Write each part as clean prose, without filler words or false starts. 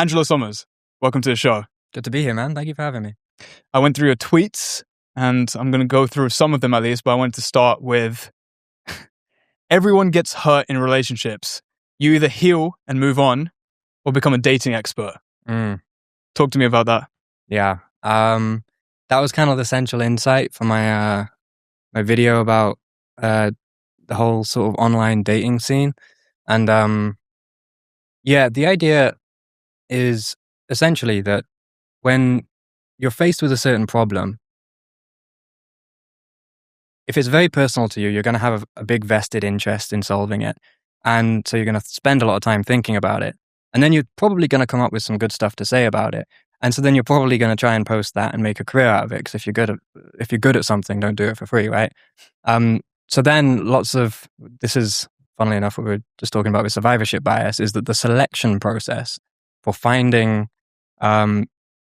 Angelo Somers, welcome to the show. Good to be here, man. Thank you for having me. I went through your tweets, and I'm going to go through some of them at least, but I wanted to start with everyone gets hurt in relationships. You either heal and move on or become a dating expert. Talk to me about that. Yeah. That was kind of the central insight for my my video about the whole sort of online dating scene. And the idea is essentially that when you're faced with a certain problem, if it's very personal to you, you're going to have a big vested interest in solving it. And so you're going to spend a lot of time thinking about it. And then you're probably going to come up with some good stuff to say about it. And so then you're probably going to try and post that and make a career out of it. Because if you're good at something, don't do it for free, right? So then this is, funnily enough, what we were just talking about with survivorship bias, is that the selection process for finding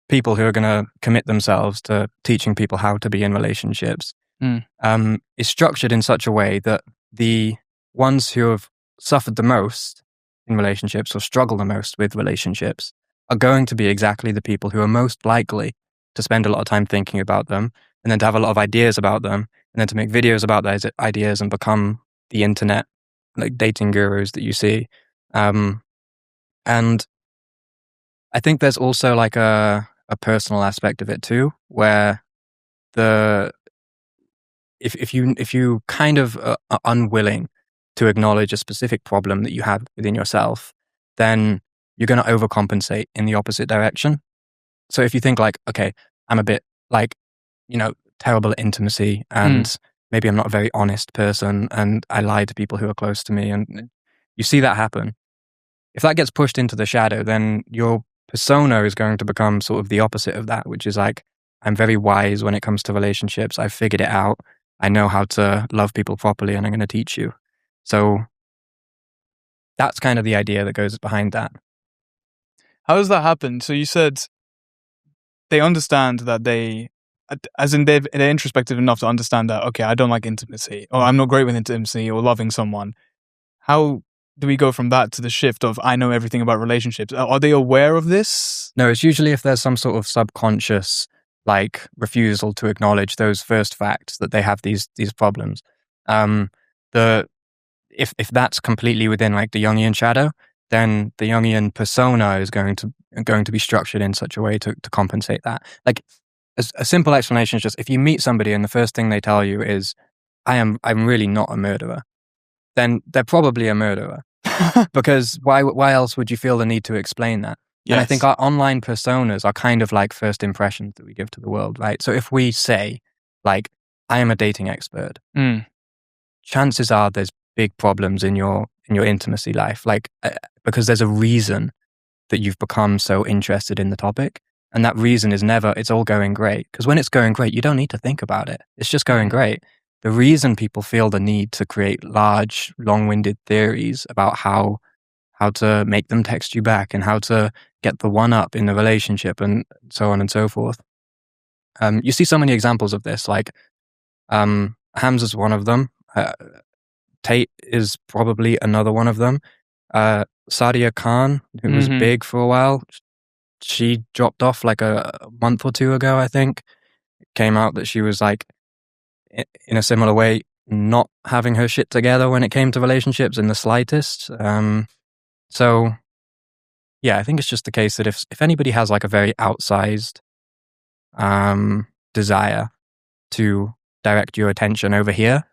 people who are going to commit themselves to teaching people how to be in relationships is structured in such a way that the ones who have suffered the most in relationships or struggle the most with relationships are going to be exactly the people who are most likely to spend a lot of time thinking about them, and then to have a lot of ideas about them, and then to make videos about those ideas and become the internet like dating gurus that you see. And I think there's also like a personal aspect of it too, where if you kind of are unwilling to acknowledge a specific problem that you have within yourself, then you're going to overcompensate in the opposite direction. So if you think like, okay, I'm a bit like, terrible at intimacy, and maybe I'm not a very honest person, and I lie to people who are close to me, and you see that happen. If that gets pushed into the shadow, then your persona is going to become sort of the opposite of that, which is like, I'm very wise when it comes to relationships. I've figured it out. I know how to love people properly, and I'm going to teach you. So that's kind of the idea that goes behind that. How does that happen? So you said they understand that they're introspective enough to understand that, okay, I don't like intimacy, or I'm not great with intimacy or loving someone. How do we go from that to the shift of I know everything about relationships? Are they aware of this? No, it's usually if there's some sort of subconscious like refusal to acknowledge those first facts that they have these problems. If that's completely within like the Jungian shadow, then the Jungian persona is going to be structured in such a way to compensate that. Like a simple explanation is just if you meet somebody and the first thing they tell you is I'm really not a murderer, then they're probably a murderer. Because why else would you feel the need to explain that? Yes. And I think our online personas are kind of like first impressions that we give to the world, right? So if we say like I am a dating expert, chances are there's big problems in your intimacy life, like because there's a reason that you've become so interested in the topic, and that reason is never it's all going great. Because when it's going great, you don't need to think about it. It's just going great. The reason people feel the need to create large, long-winded theories about how to make them text you back and how to get the one up in the relationship and so on and so forth. You see so many examples of this, like Hamza's one of them. Tate is probably another one of them. Sadia Khan, who was big for a while, she dropped off like a month or two ago, I think. It came out that she was like, in a similar way, not having her shit together when it came to relationships in the slightest. So, yeah, I think it's just the case that if anybody has like a very outsized desire to direct your attention over here,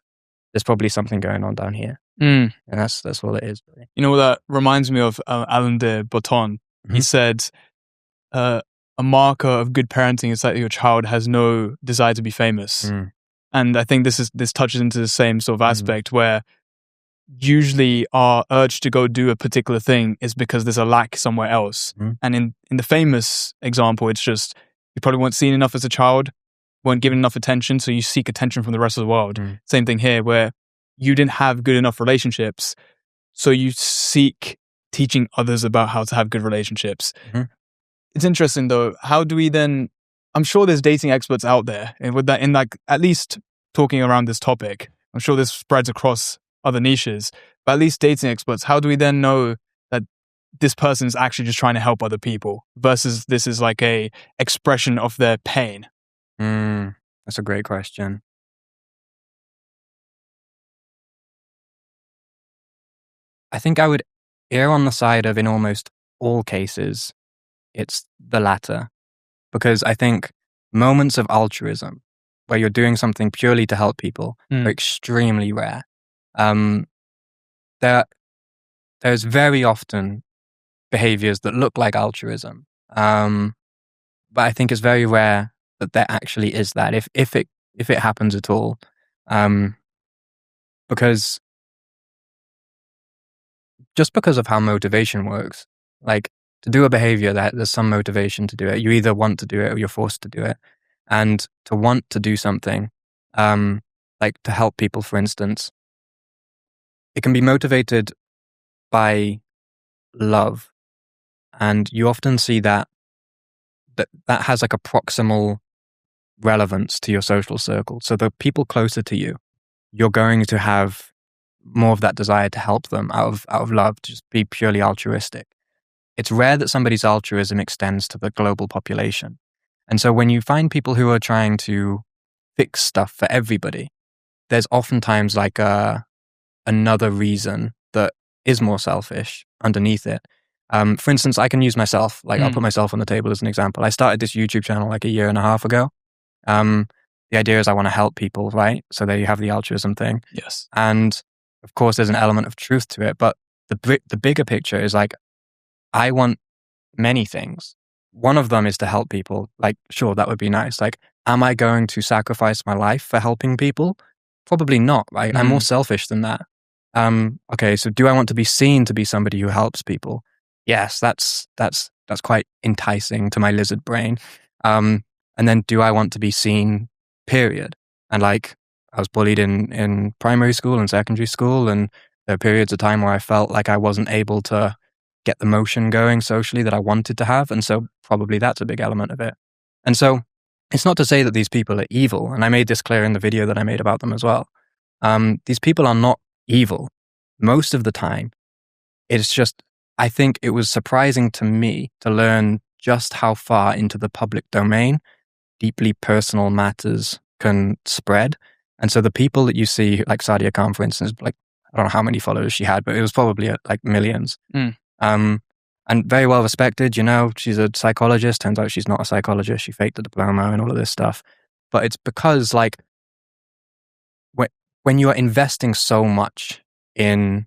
there's probably something going on down here. And that's all it is. You know, that reminds me of Alain de Botton. He said, a marker of good parenting is that your child has no desire to be famous. And I think this touches into the same sort of aspect where usually our urge to go do a particular thing is because there's a lack somewhere else. And in the famous example, it's just you probably weren't seen enough as a child, weren't given enough attention, so you seek attention from the rest of the world. Same thing here, where you didn't have good enough relationships, so you seek teaching others about how to have good relationships. It's interesting though, how do we then, I'm sure there's dating experts out there, and with that, in like at least talking around this topic, I'm sure this spreads across other niches, but at least dating experts, how do we then know that this person is actually just trying to help other people versus this is like a expression of their pain? That's a great question. I think I would err on the side of, in almost all cases, it's the latter. Because I think moments of altruism, where you're doing something purely to help people, are extremely rare. There's very often behaviors that look like altruism, but I think it's very rare that there actually is that, if it happens at all, because just because of how motivation works, like to do a behavior, that there's some motivation to do it. You either want to do it or you're forced to do it, and to want to do something, like to help people, for instance, it can be motivated by love. And you often see that has like a proximal relevance to your social circle. So the people closer to you, you're going to have more of that desire to help them out of love, to just be purely altruistic. It's rare that somebody's altruism extends to the global population. And so when you find people who are trying to fix stuff for everybody, there's oftentimes like another reason that is more selfish underneath it. For instance, I can use myself, like I'll put myself on the table as an example. I started this YouTube channel like a year and a half ago. The idea is I want to help people, right? So there you have the altruism thing. Yes. And of course, there's an element of truth to it. But the bigger picture is like, I want many things. One of them is to help people. Like, sure, that would be nice. Like, am I going to sacrifice my life for helping people? Probably not, right? I'm more selfish than that. Okay, so do I want to be seen to be somebody who helps people? Yes, that's quite enticing to my lizard brain. And then do I want to be seen, period? And like, I was bullied in primary school and secondary school, and there were periods of time where I felt like I wasn't able to get the motion going socially that I wanted to have. And so probably that's a big element of it. And so it's not to say that these people are evil. And I made this clear in the video that I made about them as well. These people are not evil. Most of the time, it's just, I think it was surprising to me to learn just how far into the public domain deeply personal matters can spread. And so the people that you see, like Sadia Khan, for instance, like, I don't know how many followers she had, but it was probably like millions. And very well respected, you know, she's a psychologist. Turns out she's not a psychologist. She faked the diploma and all of this stuff. But it's because like, when you are investing so much in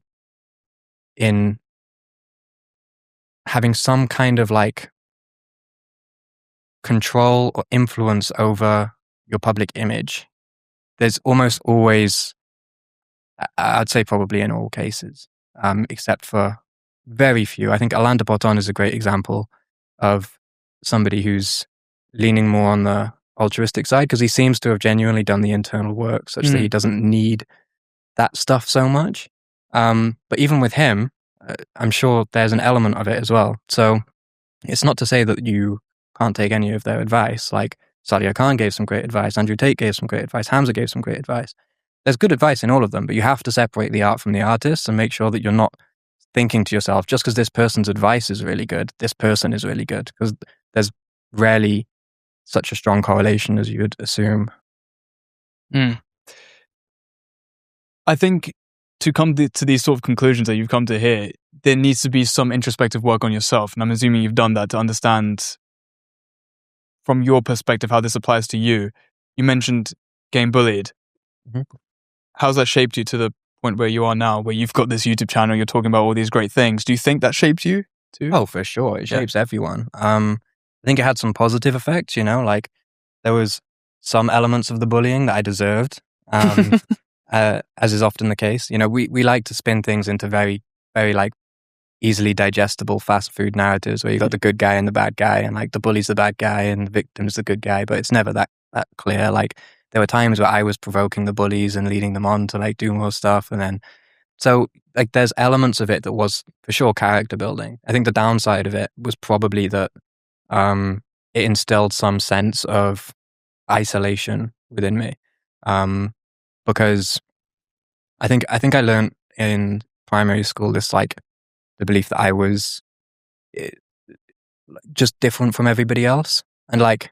having some kind of like control or influence over your public image, there's almost always, I'd say probably in all cases, except for very few. I think Alain de Botton is a great example of somebody who's leaning more on the altruistic side, because he seems to have genuinely done the internal work such that he doesn't need that stuff so much. But even with him, I'm sure there's an element of it as well. So it's not to say that you can't take any of their advice. Like Sadia Khan gave some great advice, Andrew Tate gave some great advice, Hamza gave some great advice. There's good advice in all of them, but you have to separate the art from the artist and make sure that you're not thinking to yourself, just because this person's advice is really good, this person is really good, because there's rarely such a strong correlation as you would assume. I think to come to these sort of conclusions that you've come to here, there needs to be some introspective work on yourself. And I'm assuming you've done that to understand from your perspective how this applies to you. You mentioned getting bullied. How's that shaped you to the point where you are now, where you've got this YouTube channel, you're talking about all these great things? Do you think that shaped you too? Oh, for sure. It shapes everyone. I think it had some positive effects, you know, like there was some elements of the bullying that I deserved, as is often the case. You know, we like to spin things into very, very like easily digestible fast food narratives where you got the good guy and the bad guy, and like the bully's the bad guy and the victim's the good guy, but it's never that clear. Like there were times where I was provoking the bullies and leading them on to like do more stuff. And then, so like there's elements of it that was for sure character building. I think the downside of it was probably that it instilled some sense of isolation within me. Because I think I learned in primary school this like the belief that I was just different from everybody else, and like,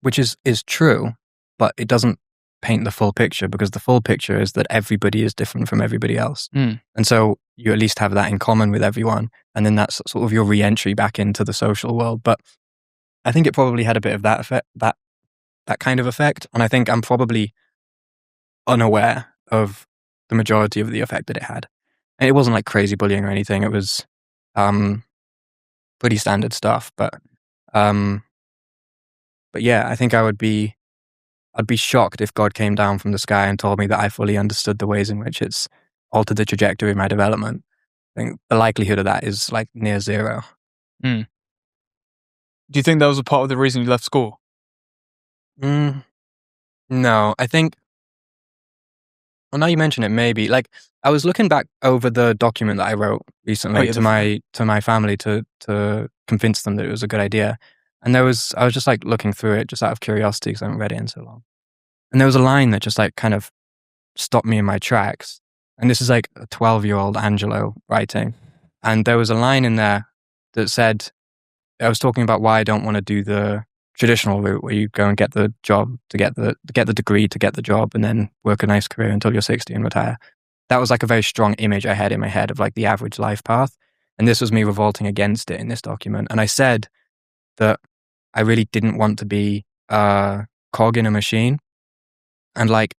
which is true, but it doesn't paint the full picture, because the full picture is that everybody is different from everybody else. And so you at least have that in common with everyone, and then that's sort of your re-entry back into the social world. But I think it probably had a bit of that effect, that kind of effect, and I think I'm probably unaware of the majority of the effect that it had. And it wasn't like crazy bullying or anything. It was pretty standard stuff, but yeah, I think I'd be shocked if God came down from the sky and told me that I fully understood the ways in which it's altered the trajectory of my development. I think the likelihood of that is like near zero. Do you think that was a part of the reason you left school? No, I think, well, now you mention it, maybe. Like, I was looking back over the document that I wrote recently to my family to convince them that it was a good idea. And I was just like looking through it just out of curiosity, because I haven't read it in so long. And there was a line that just like kind of stopped me in my tracks. And this is like a 12-year-old Angelo writing. And there was a line in there that said, I was talking about why I don't want to do the traditional route where you go and get the job to get the degree to get the job and then work a nice career until you're 60 and retire. That was like a very strong image I had in my head of like the average life path. And this was me revolting against it in this document. And I said that I really didn't want to be a cog in a machine. And like,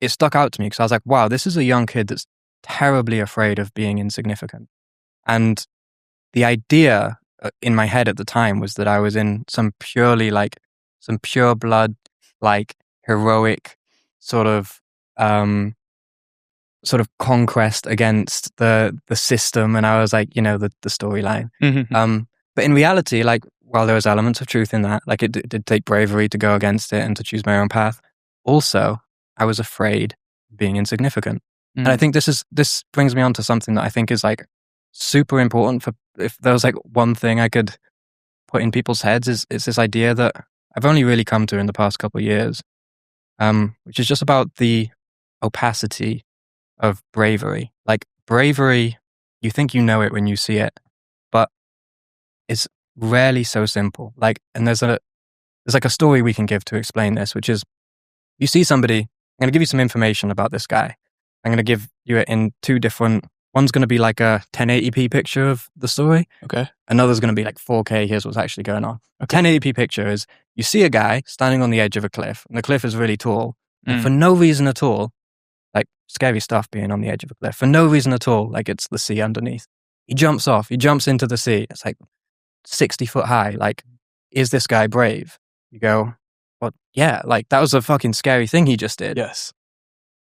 it stuck out to me because I was like, wow, this is a young kid that's terribly afraid of being insignificant. And the idea in my head at the time was that I was in some pure blood, like heroic sort of conquest against the system. And I was like, you know, the storyline. But in reality, like, while there was elements of truth in that, like it did take bravery to go against it and to choose my own path. Also, I was afraid of being insignificant. And I think this brings me on to something that I think is like super important for, if there was like one thing I could put in people's heads, is this idea that I've only really come to in the past couple of years, which is just about the opacity of bravery. Like, bravery, you think you know it when you see it, but it's rarely so simple. Like, and there's like a story we can give to explain this, which is, you see somebody, I'm going to give you some information about this guy. I'm going to give you it in two different, one's going to be like a 1080p picture of the story. Okay. Another's going to be like 4K, here's what's actually going on. A 1080p picture is, you see a guy standing on the edge of a cliff, and the cliff is really tall. And for no reason at all, like scary stuff being on the edge of a cliff, for no reason at all, like it's the sea underneath. He jumps off, he jumps into the sea. It's like 60 foot high. Like, is this guy brave? You go, well, yeah, like that was a fucking scary thing he just did. Yes.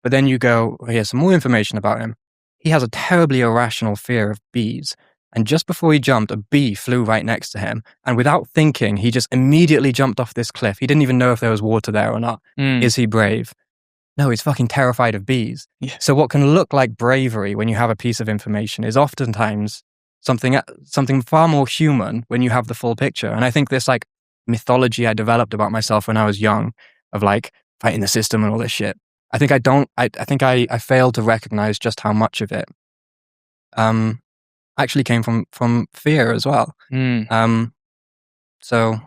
But then you go, well, here's some more information about him. He has a terribly irrational fear of bees. And just before he jumped, a bee flew right next to him. And without thinking, he just immediately jumped off this cliff. He didn't even know if there was water there or not. Is he brave? No, he's fucking terrified of bees. Yeah. So what can look like bravery when you have a piece of information is oftentimes something far more human when you have the full picture. And I think this like mythology I developed about myself when I was young of like fighting the system and all this shit, I think I failed to recognize just how much of it actually came from fear as well. So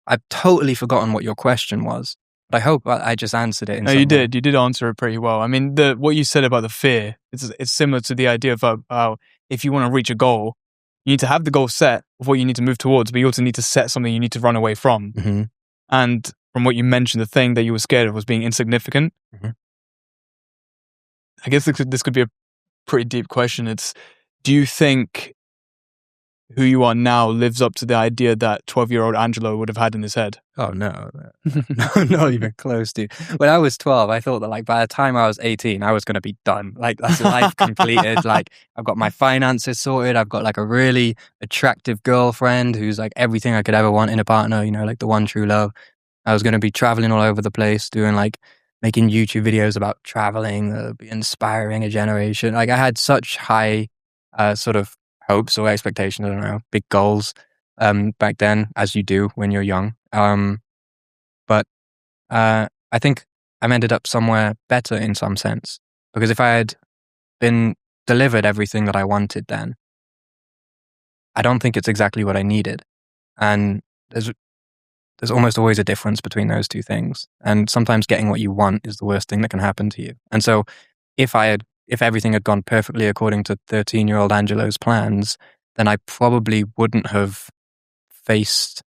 I've totally forgotten what your question was, but I hope I just answered it. No, you did. You did answer it pretty well. I mean, what you said about the fear, it's similar to the idea of how if you want to reach a goal, you need to have the goal set of what you need to move towards, but you also need to set something you need to run away from. And from what you mentioned, the thing that you were scared of was being insignificant. I guess this could be a pretty deep question. It's, do you think who you are now lives up to the idea that 12-year-old Angelo would have had in his head? Oh, no. Not even close to. When I was 12, I thought that like by the time I was 18, I was going to be done. Like, that's life completed. Like, I've got my finances sorted. I've got like a really attractive girlfriend who's like everything I could ever want in a partner, you know, like the one true love. I was going to be traveling all over the place, making YouTube videos about traveling, inspiring a generation. Like, I had such high sort of hopes or expectations, I don't know, big goals back then, as you do when you're young. But I think I've ended up somewhere better in some sense, because if I had been delivered everything that I wanted then, I don't think it's exactly what I needed. And there's almost always a difference between those two things. And sometimes getting what you want is the worst thing that can happen to you. And so if everything had gone perfectly according to 13-year-old Angelo's plans, then I probably wouldn't have faced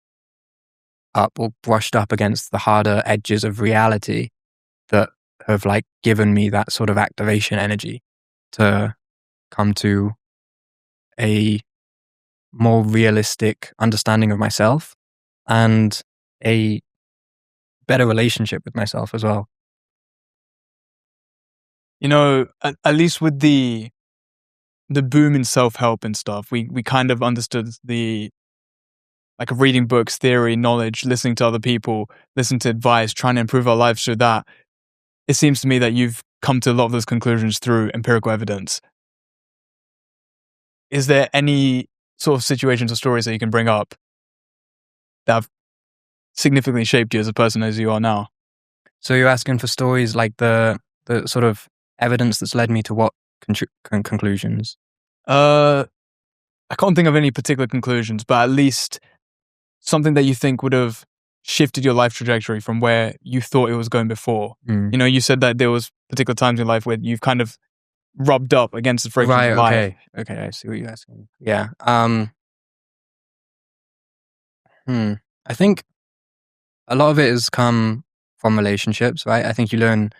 up or brushed up against the harder edges of reality that have like given me that sort of activation energy to come to a more realistic understanding of myself and a better relationship with myself as well. You know, at least with the boom in self-help and stuff, we kind of understood the, like, reading books, theory, knowledge, listening to other people, listening to advice, trying to improve our lives through that. It seems to me that you've come to a lot of those conclusions through empirical evidence. Is there any sort of situations or stories that you can bring up that have significantly shaped you as a person as you are now? So you're asking for stories like the sort of evidence that's led me to what conclusions? I can't think of any particular conclusions, but at least something that you think would have shifted your life trajectory from where you thought it was going before. You know, you said that there was particular times in life where you've kind of rubbed up against the frictions of life. Okay, I see what you're asking. Yeah. I think a lot of it has come from relationships, right? I think you learn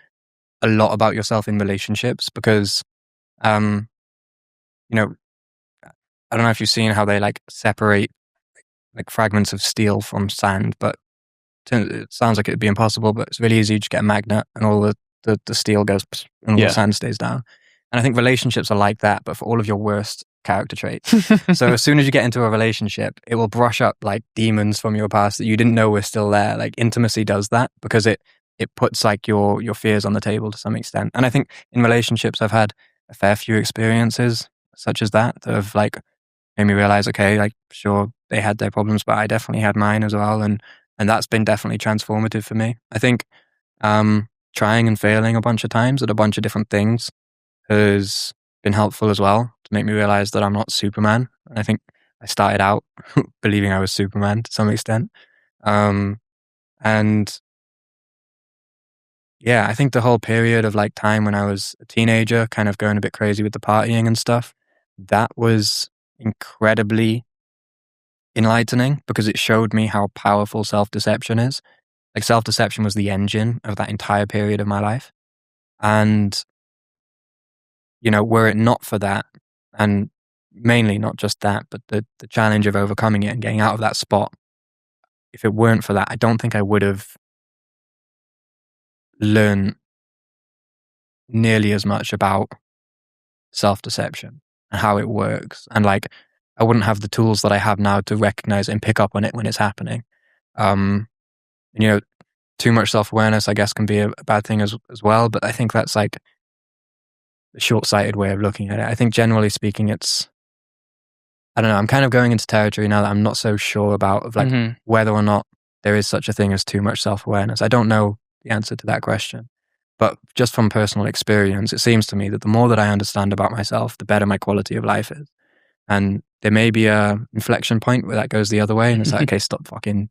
a lot about yourself in relationships because, you know, I don't know if you've seen how they like separate like fragments of steel from sand, but it sounds like it'd be impossible, but it's really easy. You just get a magnet and all the steel goes and all the sand stays down. And I think relationships are like that, but for all of your worst character traits. So as soon as you get into a relationship, it will brush up like demons from your past that you didn't know were still there. Like intimacy does that because it puts like your fears on the table to some extent. And I think in relationships, I've had a fair few experiences such as that have like made me realize, okay, like sure, they had their problems, but I definitely had mine as well. And that's been definitely transformative for me. I think trying and failing a bunch of times at a bunch of different things has been helpful as well to make me realize that I'm not Superman. And I think I started out believing I was Superman to some extent. And yeah, I think the whole period of like time when I was a teenager, kind of going a bit crazy with the partying and stuff, that was incredibly enlightening because it showed me how powerful self-deception is. Like self-deception was the engine of that entire period of my life. And, you know, were it not for that, and mainly not just that, but the challenge of overcoming it and getting out of that spot, if it weren't for that, I don't think I would have learned nearly as much about self-deception and how it works. And like, I wouldn't have the tools that I have now to recognize and pick up on it when it's happening. And, you know, too much self-awareness, I guess, can be a bad thing as well. But I think that's like a short-sighted way of looking at it. I think generally speaking, it's, I don't know, I'm kind of going into territory now that I'm not so sure about of like whether or not there is such a thing as too much self-awareness. I don't know the answer to that question. But just from personal experience, it seems to me that the more that I understand about myself, the better my quality of life is. And there may be a inflection point where that goes the other way and it's like, okay, stop fucking.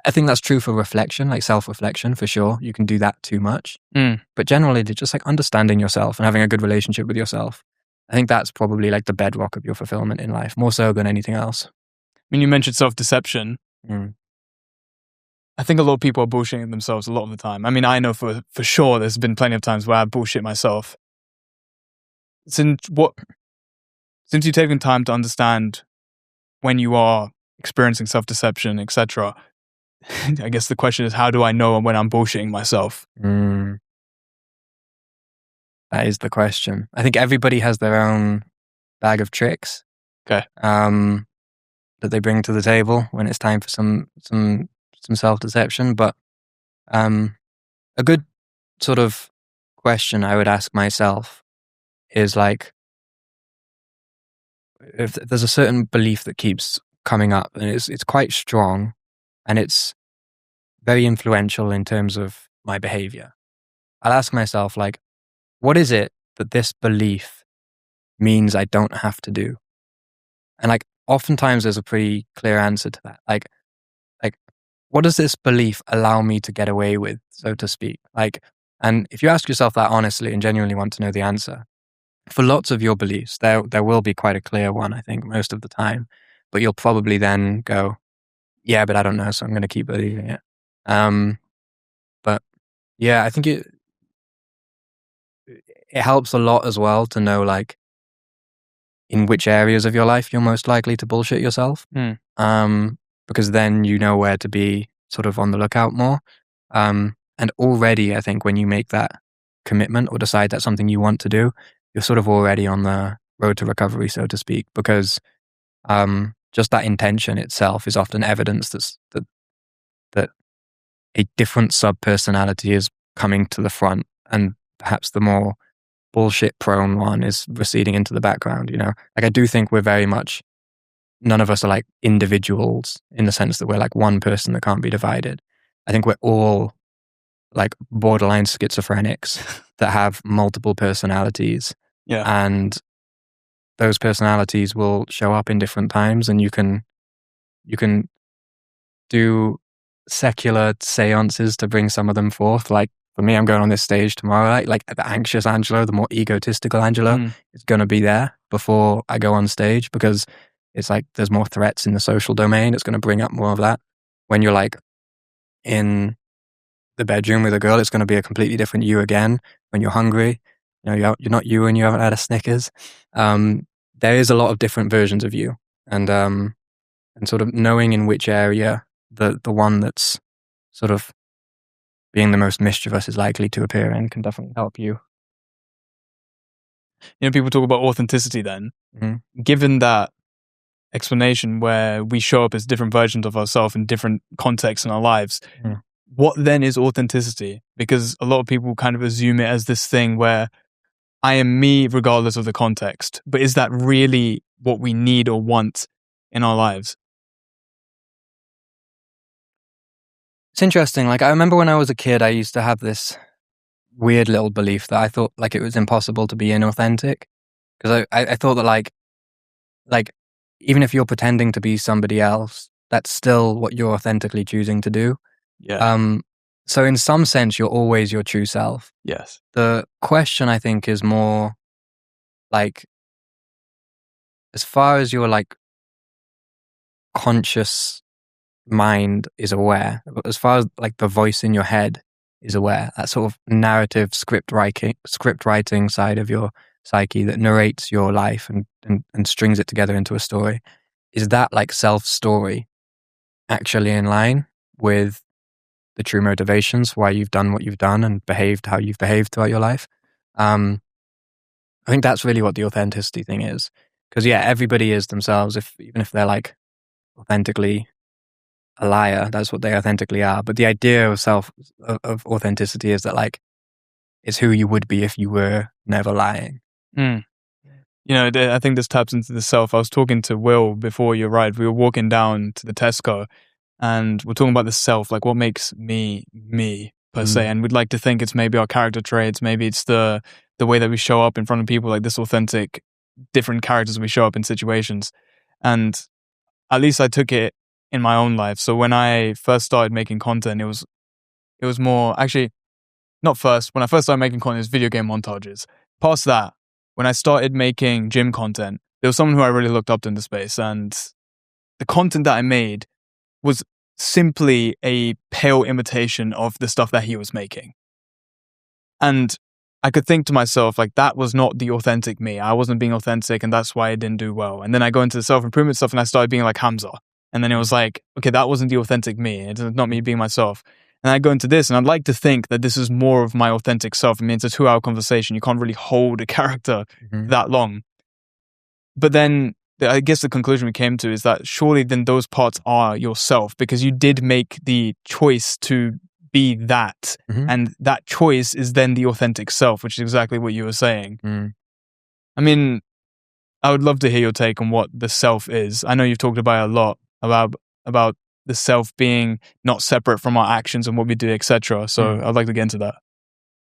I think that's true for reflection, like self-reflection for sure. You can do that too much. But generally, just like understanding yourself and having a good relationship with yourself, I think that's probably like the bedrock of your fulfillment in life, more so than anything else. I mean, you mentioned self-deception. I think a lot of people are bullshitting themselves a lot of the time. I mean, I know for sure there's been plenty of times where I bullshit myself. Since you've taken time to understand when you are experiencing self-deception, etc., I guess the question is, how do I know when I'm bullshitting myself? That is the question. I think everybody has their own bag of tricks. Okay. That they bring to the table when it's time for some self-deception. But a good sort of question I would ask myself is like, if there's a certain belief that keeps coming up and it's quite strong and it's very influential in terms of my behavior, I'll ask myself like, what is it that this belief means I don't have to do? And like, oftentimes there's a pretty clear answer to that. Like, what does this belief allow me to get away with, so to speak? Like, and if you ask yourself that honestly and genuinely want to know the answer, for lots of your beliefs, there will be quite a clear one, I think, most of the time. But you'll probably then go, yeah, but I don't know, so I'm going to keep believing it. But yeah, I think it helps a lot as well to know, like, in which areas of your life you're most likely to bullshit yourself. Because then you know where to be sort of on the lookout more. And already, I think when you make that commitment or decide that's something you want to do, you're sort of already on the road to recovery, so to speak, because just that intention itself is often evidence that a different sub-personality is coming to the front, and perhaps the more bullshit-prone one is receding into the background, you know? Like, I do think we're very much, none of us are like individuals in the sense that we're like one person that can't be divided. I think we're all like borderline schizophrenics that have multiple personalities. Yeah. And those personalities will show up in different times, and you can do secular seances to bring some of them forth. Like, for me, I'm going on this stage tomorrow, like the anxious Angelo, the more egotistical Angelo is going to be there before I go on stage, because it's like there's more threats in the social domain. It's going to bring up more of that. When you're like in the bedroom with a girl, it's going to be a completely different you again. When you're hungry, you know, you're not you when you haven't had a Snickers. There is a lot of different versions of you, and sort of knowing in which area the one that's sort of being the most mischievous is likely to appear in can definitely help you. You know, people talk about authenticity then. Given that explanation where we show up as different versions of ourselves in different contexts in our lives, what then is authenticity? Because a lot of people kind of assume it as this thing where I am me regardless of the context. But is that really what we need or want in our lives? It's interesting. Like, I remember when I was a kid, I used to have this weird little belief that I thought like it was impossible to be inauthentic, because I thought that like even if you're pretending to be somebody else, that's still what you're authentically choosing to do. Yeah. So in some sense, you're always your true self. Yes. The question, I think, is more like, as far as your like conscious mind is aware, as far as like the voice in your head is aware, that sort of narrative script writing side of your psyche that narrates your life and strings it together into a story, is that like self-story actually in line with the true motivations why you've done what you've done and behaved how you've behaved throughout your life? I think that's really what the authenticity thing is. Because yeah, everybody is themselves, even if they're like authentically a liar, that's what they authentically are. But the idea of authenticity is that like it's who you would be if you were never lying. You know, I think this taps into the self. I was talking to Will before you arrived. We were walking down to the Tesco, and we're talking about the self, like what makes me per se. And we'd like to think it's maybe our character traits, maybe it's the way that we show up in front of people, like this authentic, different characters we show up in situations. And at least I took it in my own life. So when I first started making content, it was more, actually, not first. When I first started making content, it was video game montages. Past that, when I started making gym content, there was someone who I really looked up to in the space, and the content that I made was simply a pale imitation of the stuff that he was making. And I could think to myself, like, that was not the authentic me. I wasn't being authentic, and that's why I didn't do well. And then I go into the self-improvement stuff, and I started being like Hamza. And then it was like, okay, that wasn't the authentic me. It's not me being myself. And I go into this, and I'd like to think that this is more of my authentic self. I mean, it's a 2-hour conversation. You can't really hold a character that long. But then I guess the conclusion we came to is that surely then those parts are yourself, because you did make the choice to be that. And that choice is then the authentic self, which is exactly what you were saying. I mean, I would love to hear your take on what the self is. I know you've talked about it a lot, about the self being not separate from our actions and what we do, etc. So I'd like to get into that.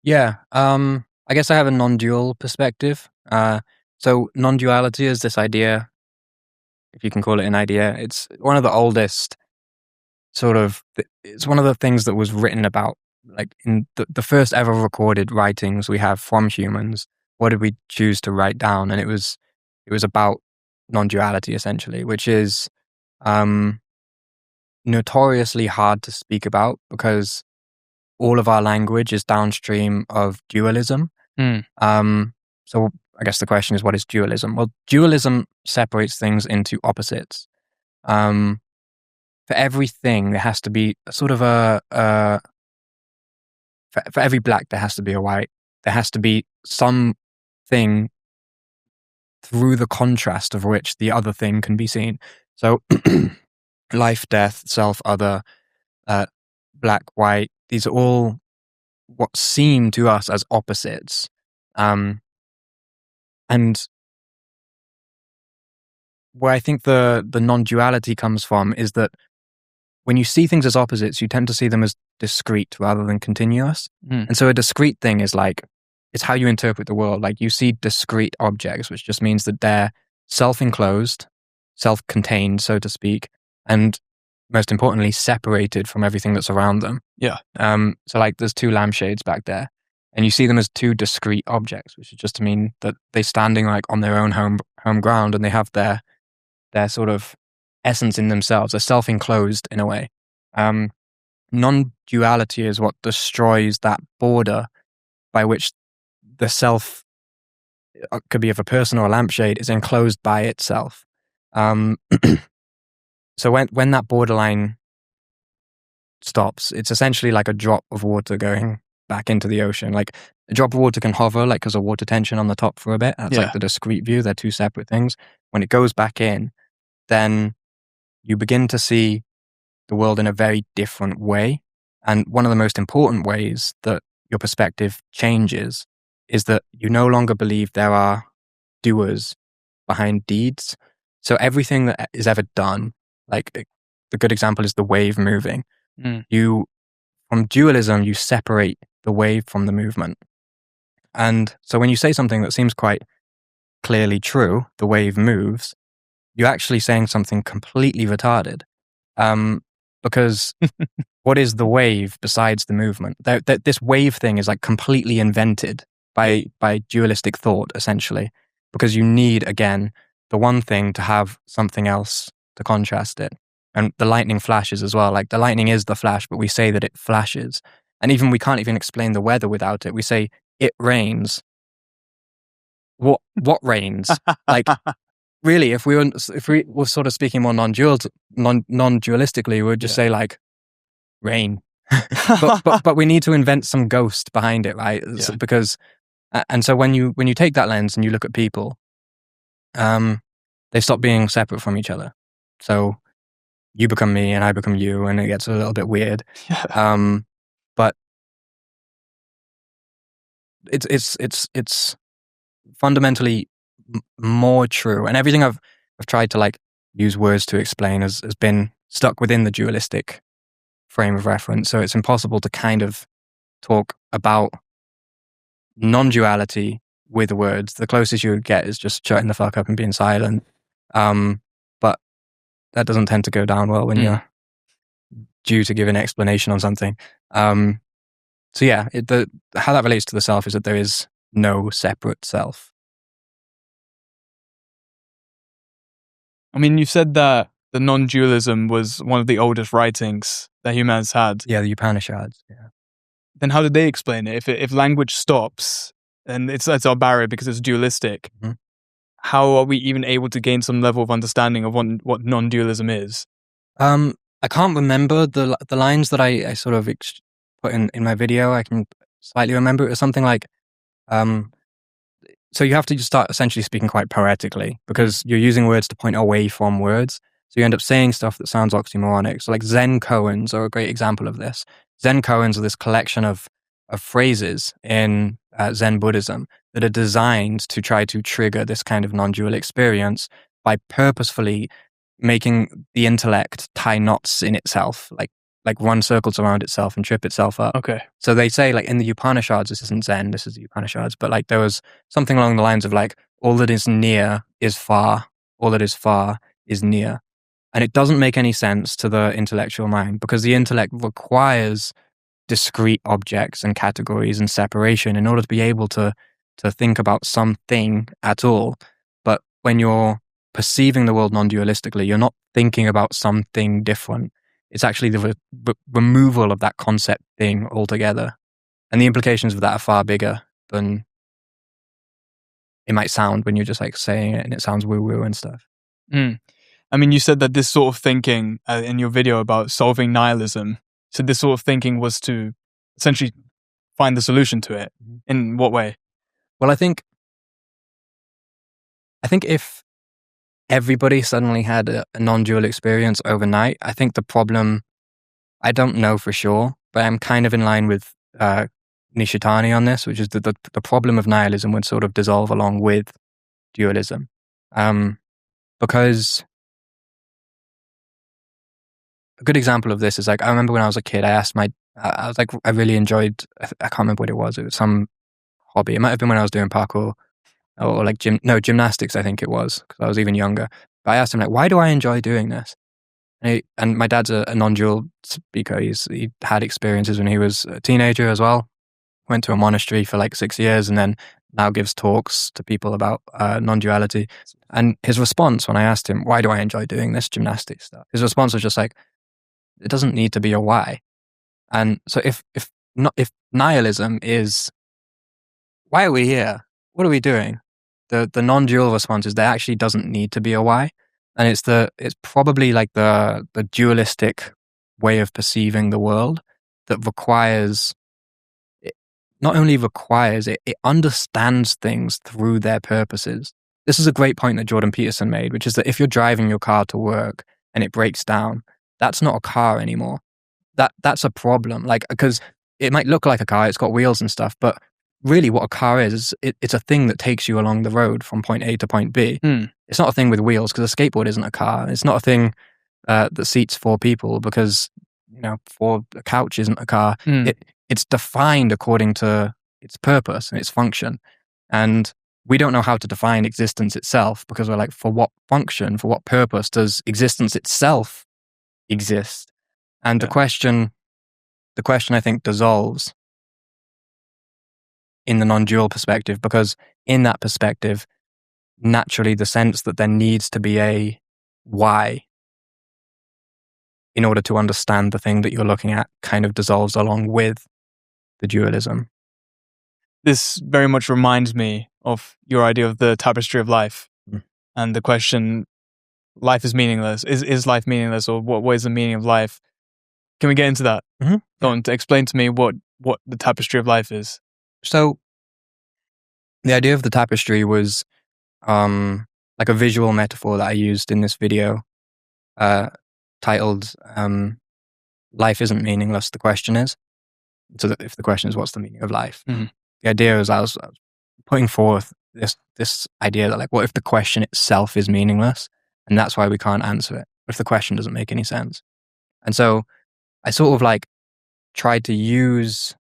Yeah. I guess I have a non-dual perspective. So non-duality is this idea if you can call it an idea. It's one of the oldest it's one of the things that was written about, like in the first ever recorded writings we have from humans. What did we choose to write down? And it was about non-duality, essentially, which is notoriously hard to speak about because all of our language is downstream of dualism. So I guess the question is, what is dualism? Well, dualism separates things into opposites. For everything, there has to be a sort of for every black, there has to be a white. There has to be something through the contrast of which the other thing can be seen. So life, death, self, other, black, white, these are all what seem to us as opposites. And where I think the non-duality comes from is that when you see things as opposites, you tend to see them as discrete rather than continuous. And so a discrete thing is like, it's how you interpret the world. Like you see discrete objects, which just means that they're self-enclosed, self-contained, so to speak, and most importantly, separated from everything that's around them. Yeah. So like there's two lampshades back there, and you see them as two discrete objects, which is just to mean that they're standing like on their own home ground, and they have their sort of essence in themselves. They're self-enclosed in a way. Non-duality is what destroys that border by which the self, could be of a person or a lampshade, is enclosed by itself. So when that borderline stops, it's essentially like a drop of water going back into the ocean. Like a drop of water can hover like there's a water tension on the top for a bit. That's like the discrete view. They're two separate things. When it goes back in, then you begin to see the world in a very different way. And one of the most important ways that your perspective changes is that you no longer believe there are doers behind deeds. So everything that is ever done, like the good example is the wave moving. From dualism, you separate the wave from the movement. And so when you say something that seems quite clearly true, the wave moves, you're actually saying something completely retarded. Because what is the wave besides the movement? This wave thing is like completely invented by dualistic thought, essentially, because you need, again, the one thing to have something else to contrast it. And the lightning flashes as well. Like the lightning is the flash, but we say that it flashes. And even we can't even explain the weather without it. We say it rains. What rains? Like, really, if we were sort of speaking more non-dualistically, we would just say like rain. but we need to invent some ghost behind it, right? Yeah. Because and so when you take that lens and you look at people, they stop being separate from each other. So you become me and I become you, and it gets a little bit weird. Yeah. But it's fundamentally more true, and everything I've tried to like use words to explain has been stuck within the dualistic frame of reference. So it's impossible to kind of talk about non-duality with words. The closest you would get is just shutting the fuck up and being silent. But that doesn't tend to go down well when you're due to give an explanation on something. So yeah, how that relates to the self is that there is no separate self. I mean, you said that the non-dualism was one of the oldest writings that humans had. Yeah, the Upanishads. Yeah. Then how did they explain it? If language stops, and it's our barrier because it's dualistic, how are we even able to gain some level of understanding of what non-dualism is? I can't remember the lines that I sort of put in my video. I can slightly remember it was something like, so you have to just start essentially speaking quite poetically because you're using words to point away from words. So you end up saying stuff that sounds oxymoronic. So like Zen koans are a great example of this. Zen koans are this collection of phrases in Zen Buddhism that are designed to try to trigger this kind of non-dual experience by purposefully making the intellect tie knots in itself, like run circles around itself and trip itself up. Okay. So they say like in the Upanishads, this isn't Zen, this is the Upanishads, but like there was something along the lines of like, all that is near is far, all that is far is near. And it doesn't make any sense to the intellectual mind because the intellect requires discrete objects and categories and separation in order to be able to think about something at all. But when you're perceiving the world non-dualistically, you're not thinking about something different. It's actually the removal of that concept thing altogether. And the implications of that are far bigger than it might sound when you're just like saying it and it sounds woo-woo and stuff. I mean, you said that this sort of thinking in your video about solving nihilism, so this sort of thinking was to essentially find the solution to it. In what way? Well, I think if everybody suddenly had a non-dual experience overnight, I think the problem, I don't know for sure, but I'm kind of in line with Nishitani on this, which is that the problem of nihilism would sort of dissolve along with dualism. Because a good example of this is like, I remember when I was a kid, I asked I really enjoyed, I can't remember what it was some hobby. It might have been when I was doing parkour or like gymnastics, I think it was, because I was even younger. But I asked him like, why do I enjoy doing this? And my dad's a non-dual speaker. He had experiences when he was a teenager as well. Went to a monastery for like 6 years and then now gives talks to people about non-duality. And his response when I asked him, why do I enjoy doing this gymnastics stuff? His response was just like, it doesn't need to be a why. And so if nihilism is, why are we here? What are we doing? The non-dual response is there actually doesn't need to be a why. And it's probably like the dualistic way of perceiving the world that requires, not only requires it understands things through their purposes. This is a great point that Jordan Peterson made, which is that if you're driving your car to work and it breaks down, that's not a car anymore. That's a problem. Like, because it might look like a car, it's got wheels and stuff, but really what a car is it's a thing that takes you along the road from point A to point B. It's not a thing with wheels because a skateboard isn't a car. It's not a thing that seats 4 people because, a couch isn't a car. It's defined according to its purpose and its function. And we don't know how to define existence itself because we're like, for what function, for what purpose does existence itself exist? And the question I think dissolves in the non-dual perspective, because in that perspective, naturally the sense that there needs to be a why in order to understand the thing that you're looking at kind of dissolves along with the dualism. This very much reminds me of your idea of the tapestry of life and the question, life is meaningless. Is life meaningless, or what is the meaning of life? Can we get into that? Go on to explain to me what the tapestry of life is. So the idea of the tapestry was like a visual metaphor that I used in this video titled Life Isn't Meaningless, the Question Is. So that if the question is what's the meaning of life? The idea is I was putting forth this idea that like, what if the question itself is meaningless and that's why we can't answer it? What if the question doesn't make any sense? And so I sort of like tried to use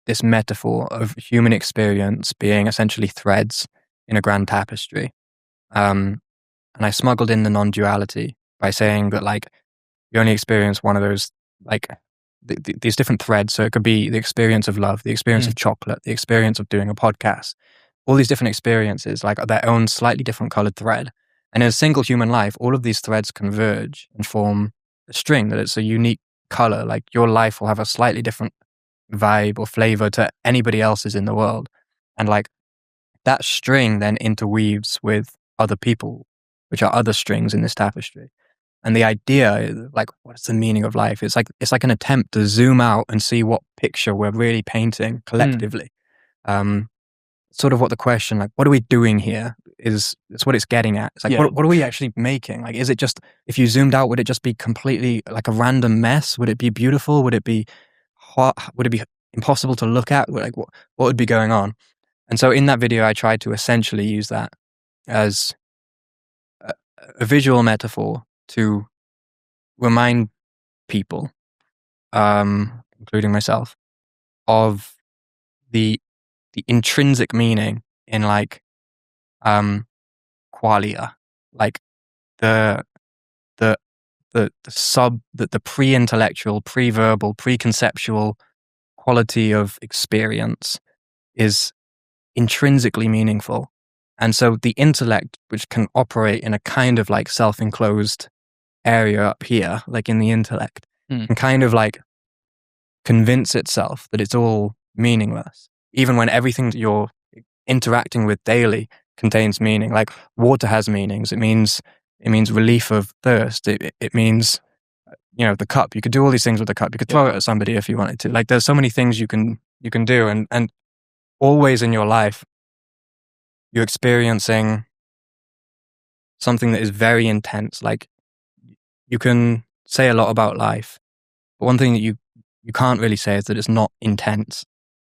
this metaphor of human experience being essentially threads in a grand tapestry. And I smuggled in the non-duality by saying that like you only experience one of those, like these different threads. So it could be the experience of love, the experience of chocolate, the experience of doing a podcast. All these different experiences, like, are their own slightly different colored thread. And in a single human life, all of these threads converge and form a string that it's a unique color. Like your life will have a slightly different vibe or flavor to anybody else's in the world. And like that string then interweaves with other people, which are other strings in this tapestry. And the idea, like, what's the meaning of life? It's like an attempt to zoom out and see what picture we're really painting collectively. Sort of what the question, like, what are we doing here? It's what it's getting at. It's like, what are we actually making? Like, is it just, if you zoomed out, would it just be completely like a random mess? Would it be beautiful? Would it be hot? Would it be impossible to look at? Like, what would be going on? And so in that video, I tried to essentially use that as a visual metaphor to remind people, including myself, of the intrinsic meaning in like qualia, like the pre-intellectual, pre-verbal, pre-conceptual quality of experience is intrinsically meaningful. And so the intellect, which can operate in a kind of like self-enclosed area up here, like in the intellect, can kind of like convince itself that it's all meaningless, even when everything that you're interacting with daily contains meaning. Like water has meanings. It means relief of thirst. It means, the cup. You could do all these things with the cup. You could throw it at somebody if you wanted to. Like there's so many things you can do, and always in your life you're experiencing something that is very intense. Like you can say a lot about life, but one thing that you can't really say is that it's not intense.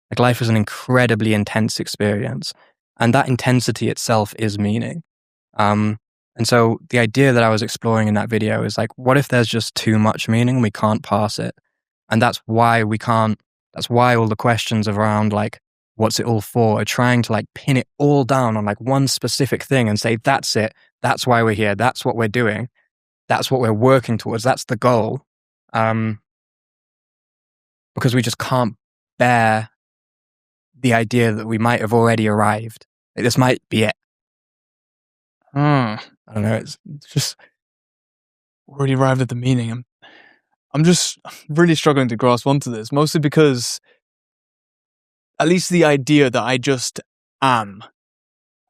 Like life is an incredibly intense experience, and that intensity itself is meaning. And so the idea that I was exploring in that video is like, what if there's just too much meaning and we can't parse it? And that's why all the questions around like, what's it all for, are trying to like pin it all down on like one specific thing and say, that's it. That's why we're here. That's what we're doing. That's what we're working towards. That's the goal. Because we just can't bear the idea that we might have already arrived. Like, this might be it. I don't know. It's just already arrived at the meaning. I'm just really struggling to grasp onto this, mostly because at least the idea that I just am,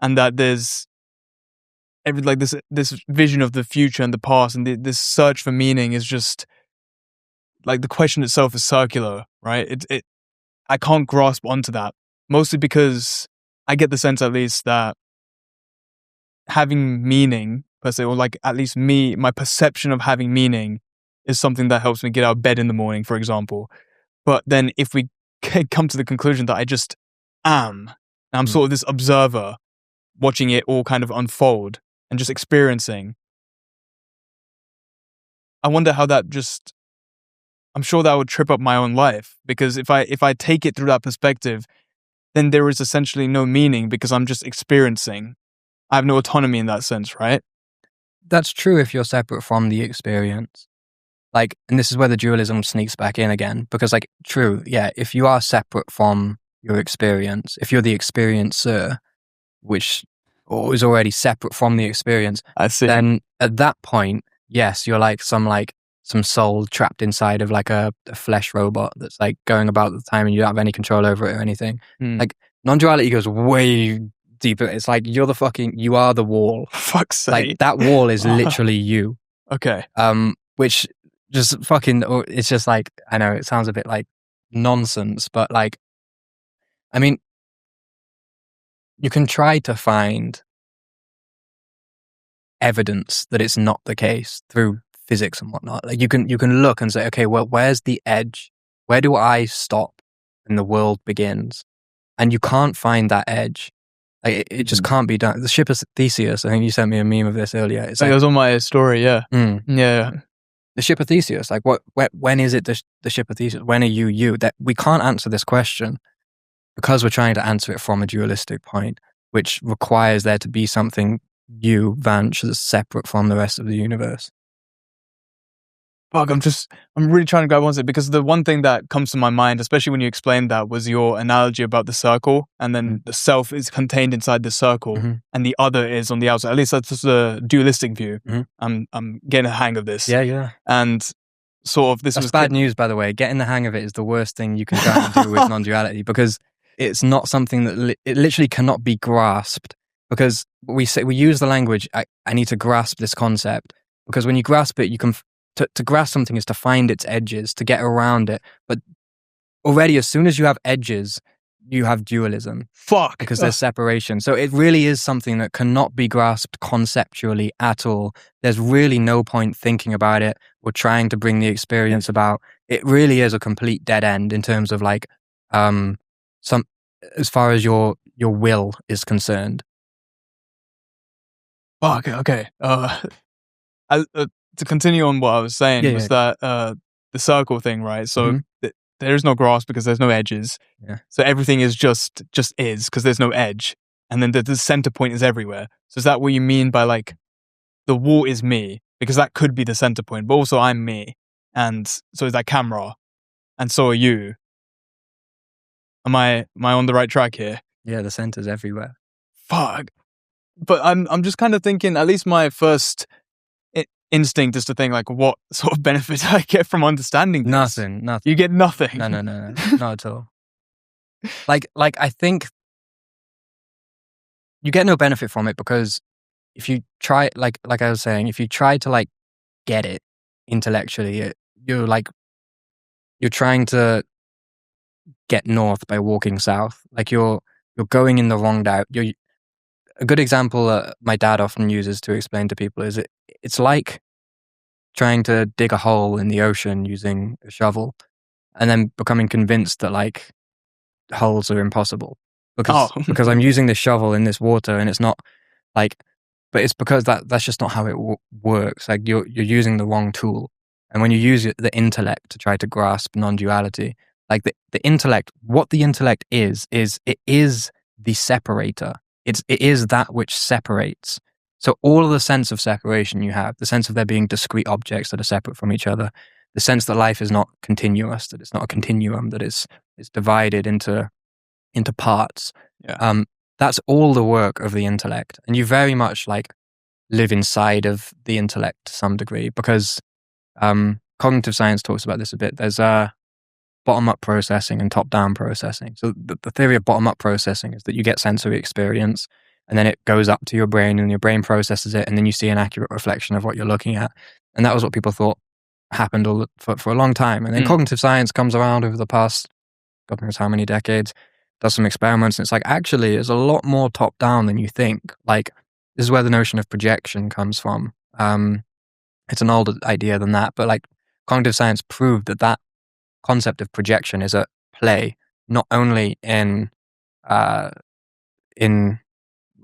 and that there's this vision of the future and the past, and this search for meaning is just like the question itself is circular, right? I can't grasp onto that, mostly because I get the sense, at least, that having meaning per se, or like at least my perception of having meaning is something that helps me get out of bed in the morning, for example. But then if we come to the conclusion that I just am, and I'm sort of this observer watching it all kind of unfold and just experiencing, I wonder how that just, I'm sure that would trip up my own life, because if I take it through that perspective, then there is essentially no meaning because I'm just experiencing. I have no autonomy in that sense, right? That's true if you're separate from the experience. Like, and this is where the dualism sneaks back in again, because like, true, yeah, if you are separate from your experience, if you're the experiencer, which is already separate from the experience, I see. Then at that point, yes, you're like some soul trapped inside of like a flesh robot that's like going about the time and you don't have any control over it or anything. Like non-duality goes way deeper. It's like you are the wall. Fuck's sake. Like that wall is literally you. Okay. Which just fucking, it's just like, I know it sounds a bit like nonsense, but like, I mean, you can try to find evidence that it's not the case through physics and whatnot. Like you can look and say, okay, well, where's the edge? Where do I stop and the world begins? And you can't find that edge. Like it just can't be done. The ship of Theseus, I think you sent me a meme of this earlier. It's like, it was on my story, yeah. Yeah. The ship of Theseus, like when is it the ship of Theseus? When are you? That we can't answer this question because we're trying to answer it from a dualistic point, which requires there to be something Vansh, that's separate from the rest of the universe. Fuck, I'm really trying to grab onto it, because the one thing that comes to my mind, especially when you explained that, was your analogy about the circle, and then the self is contained inside the circle, and the other is on the outside. At least that's the dualistic view. I'm getting a hang of this. Yeah. And sort of that's bad news, by the way. Getting the hang of it is the worst thing you can try and do with non-duality, because it's not something that it literally cannot be grasped. Because we use the language, I need to grasp this concept, because when you grasp it, you can. To grasp something is to find its edges, to get around it. But already, as soon as you have edges, you have dualism. Fuck. Because there's separation. So it really is something that cannot be grasped conceptually at all. There's really no point thinking about it or trying to bring the experience about. It really is a complete dead end in terms of like, as far as your will is concerned. Fuck, okay. To continue on what I was saying, that the circle thing, right? So there is no grasp because there's no edges. Yeah. So everything is just is because there's no edge. And then the center point is everywhere. So is that what you mean by like the wall is me, because that could be the center point, but also I'm me. And so is that camera. And so are you. Am I on the right track here? Yeah, the center's everywhere. Fuck. But I'm just kind of thinking, at least my first instinct is to think like, what sort of benefit I get from understanding this? Nothing. You get nothing. No, not at all. Like I think you get no benefit from it, because if you try, like I was saying, if you try to like get it intellectually, you're trying to get north by walking south. Like you're going in the wrong direction. A good example my dad often uses to explain to people is it's like trying to dig a hole in the ocean using a shovel, and then becoming convinced that like holes are impossible because I'm using this shovel in this water, and it's not like, but it's because that's just not how it works. Like you're using the wrong tool, and when you use the intellect to try to grasp non-duality, like the intellect, what the intellect is it is the separator. It is that which separates. So all of the sense of separation you have, the sense of there being discrete objects that are separate from each other, the sense that life is not continuous, that it's not a continuum, that it's divided into parts. Yeah. That's all the work of the intellect. And you very much like live inside of the intellect to some degree, because cognitive science talks about this a bit. There's bottom-up processing and top-down processing. So the theory of bottom-up processing is that you get sensory experience, and then it goes up to your brain, and your brain processes it, and then you see an accurate reflection of what you're looking at. And that was what people thought happened for a long time. And then cognitive science comes around over the past, God knows how many decades, does some experiments, and it's like, actually, it's a lot more top-down than you think. Like, this is where the notion of projection comes from. It's an older idea than that, but like, cognitive science proved that concept of projection is at play, not only in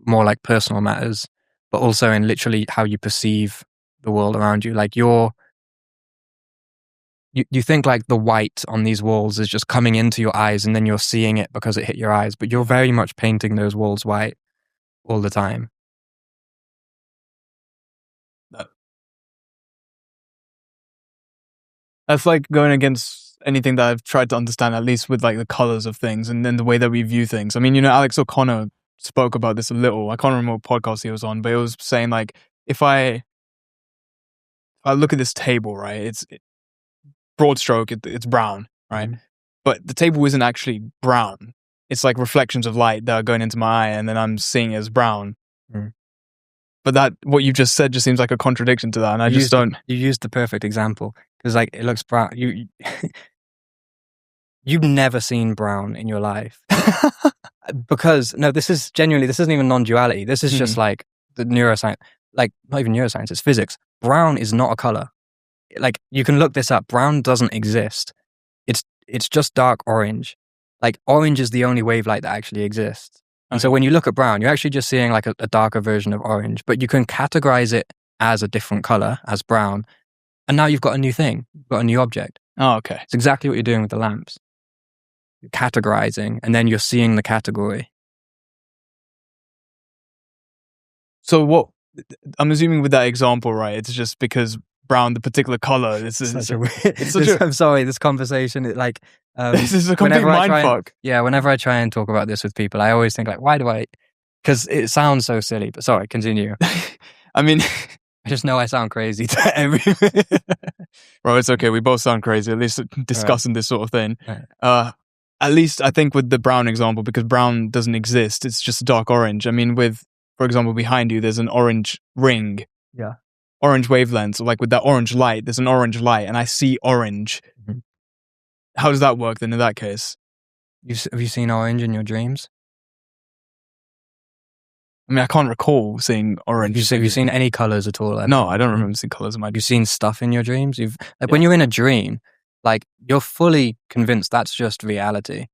more like personal matters, but also in literally how you perceive the world around you. Like you think like the white on these walls is just coming into your eyes, and then you're seeing it because it hit your eyes, but you're very much painting those walls white all the time. That's like going against anything that I've tried to understand, at least with like the colors of things and then the way that we view things. I mean, Alex O'Connor spoke about this a little. I can't remember what podcast he was on, but it was saying like, if I look at this table, right, it's broad stroke, it's brown, right? Mm-hmm. But the table isn't actually brown. It's like reflections of light that are going into my eye, and then I'm seeing it as brown. Mm. But that, what you just said, just seems like a contradiction to that, and You used the perfect example, because like it looks brown. You've never seen brown in your life. Because this isn't even non-duality. This is just like the neuroscience, like not even neuroscience, it's physics. Brown is not a color. Like you can look this up. Brown doesn't exist. It's just dark orange. Like orange is the only wavelength that actually exists. And so when you look at brown, you're actually just seeing like a darker version of orange, but you can categorize it as a different color, as brown. And now you've got a new thing. You've got a new object. Oh, okay. It's exactly what you're doing with the lamps. You're categorizing, and then you're seeing the category. So what, I'm assuming with that example, right, it's just because brown, the particular color, I'm sorry, this conversation, this is a complete mindfuck. Yeah, whenever I try and talk about this with people, I always think like, why do I, because it sounds so silly, but sorry, continue. I mean, I just know I sound crazy to everyone. Bro, it's okay, we both sound crazy, at least discussing this sort of thing. Right. At least I think with the brown example, because brown doesn't exist, it's just dark orange. I mean, for example, behind you, there's an orange ring. Yeah. Orange wavelengths, like with that orange light, there's an orange light, and I see orange. Mm-hmm. How does that work then in that case? Have you seen orange in your dreams? I mean, I can't recall seeing orange. Have you seen any colors at all? No, I don't remember seeing colors in my dreams. You've seen stuff in your dreams? When you're in a dream, like you're fully convinced that's just reality.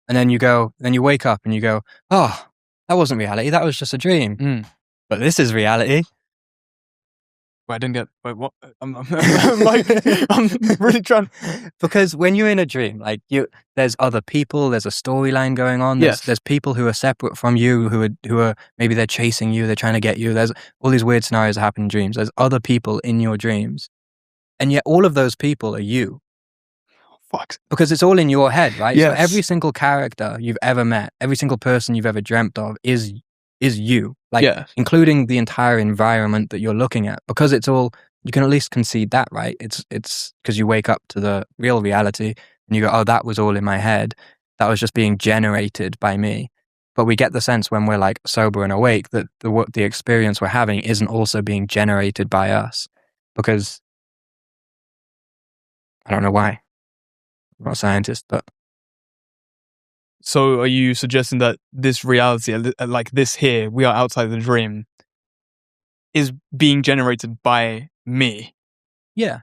And then you wake up and you go, oh, that wasn't reality. That was just a dream. But this is reality. Wait, I didn't get. Wait, what? I'm like, I'm really trying. Because when you're in a dream, like there's other people, there's a storyline going on. There's people who are separate from you, who are maybe they're chasing you, they're trying to get you. There's all these weird scenarios that happen in dreams. There's other people in your dreams, and yet all of those people are you. Fuck. Because it's all in your head, right? Yes. So every single character you've ever met, every single person you've ever dreamt of is you, like including the entire environment that you're looking at. Because it's all, you can at least concede that, right? It's because you wake up to the real reality and you go, oh, that was all in my head. That was just being generated by me. But we get the sense when we're like sober and awake that the experience we're having isn't also being generated by us. Because I don't know why. I'm not a scientist, but. So are you suggesting that this reality, like this here, we are outside the dream, is being generated by me? Yeah.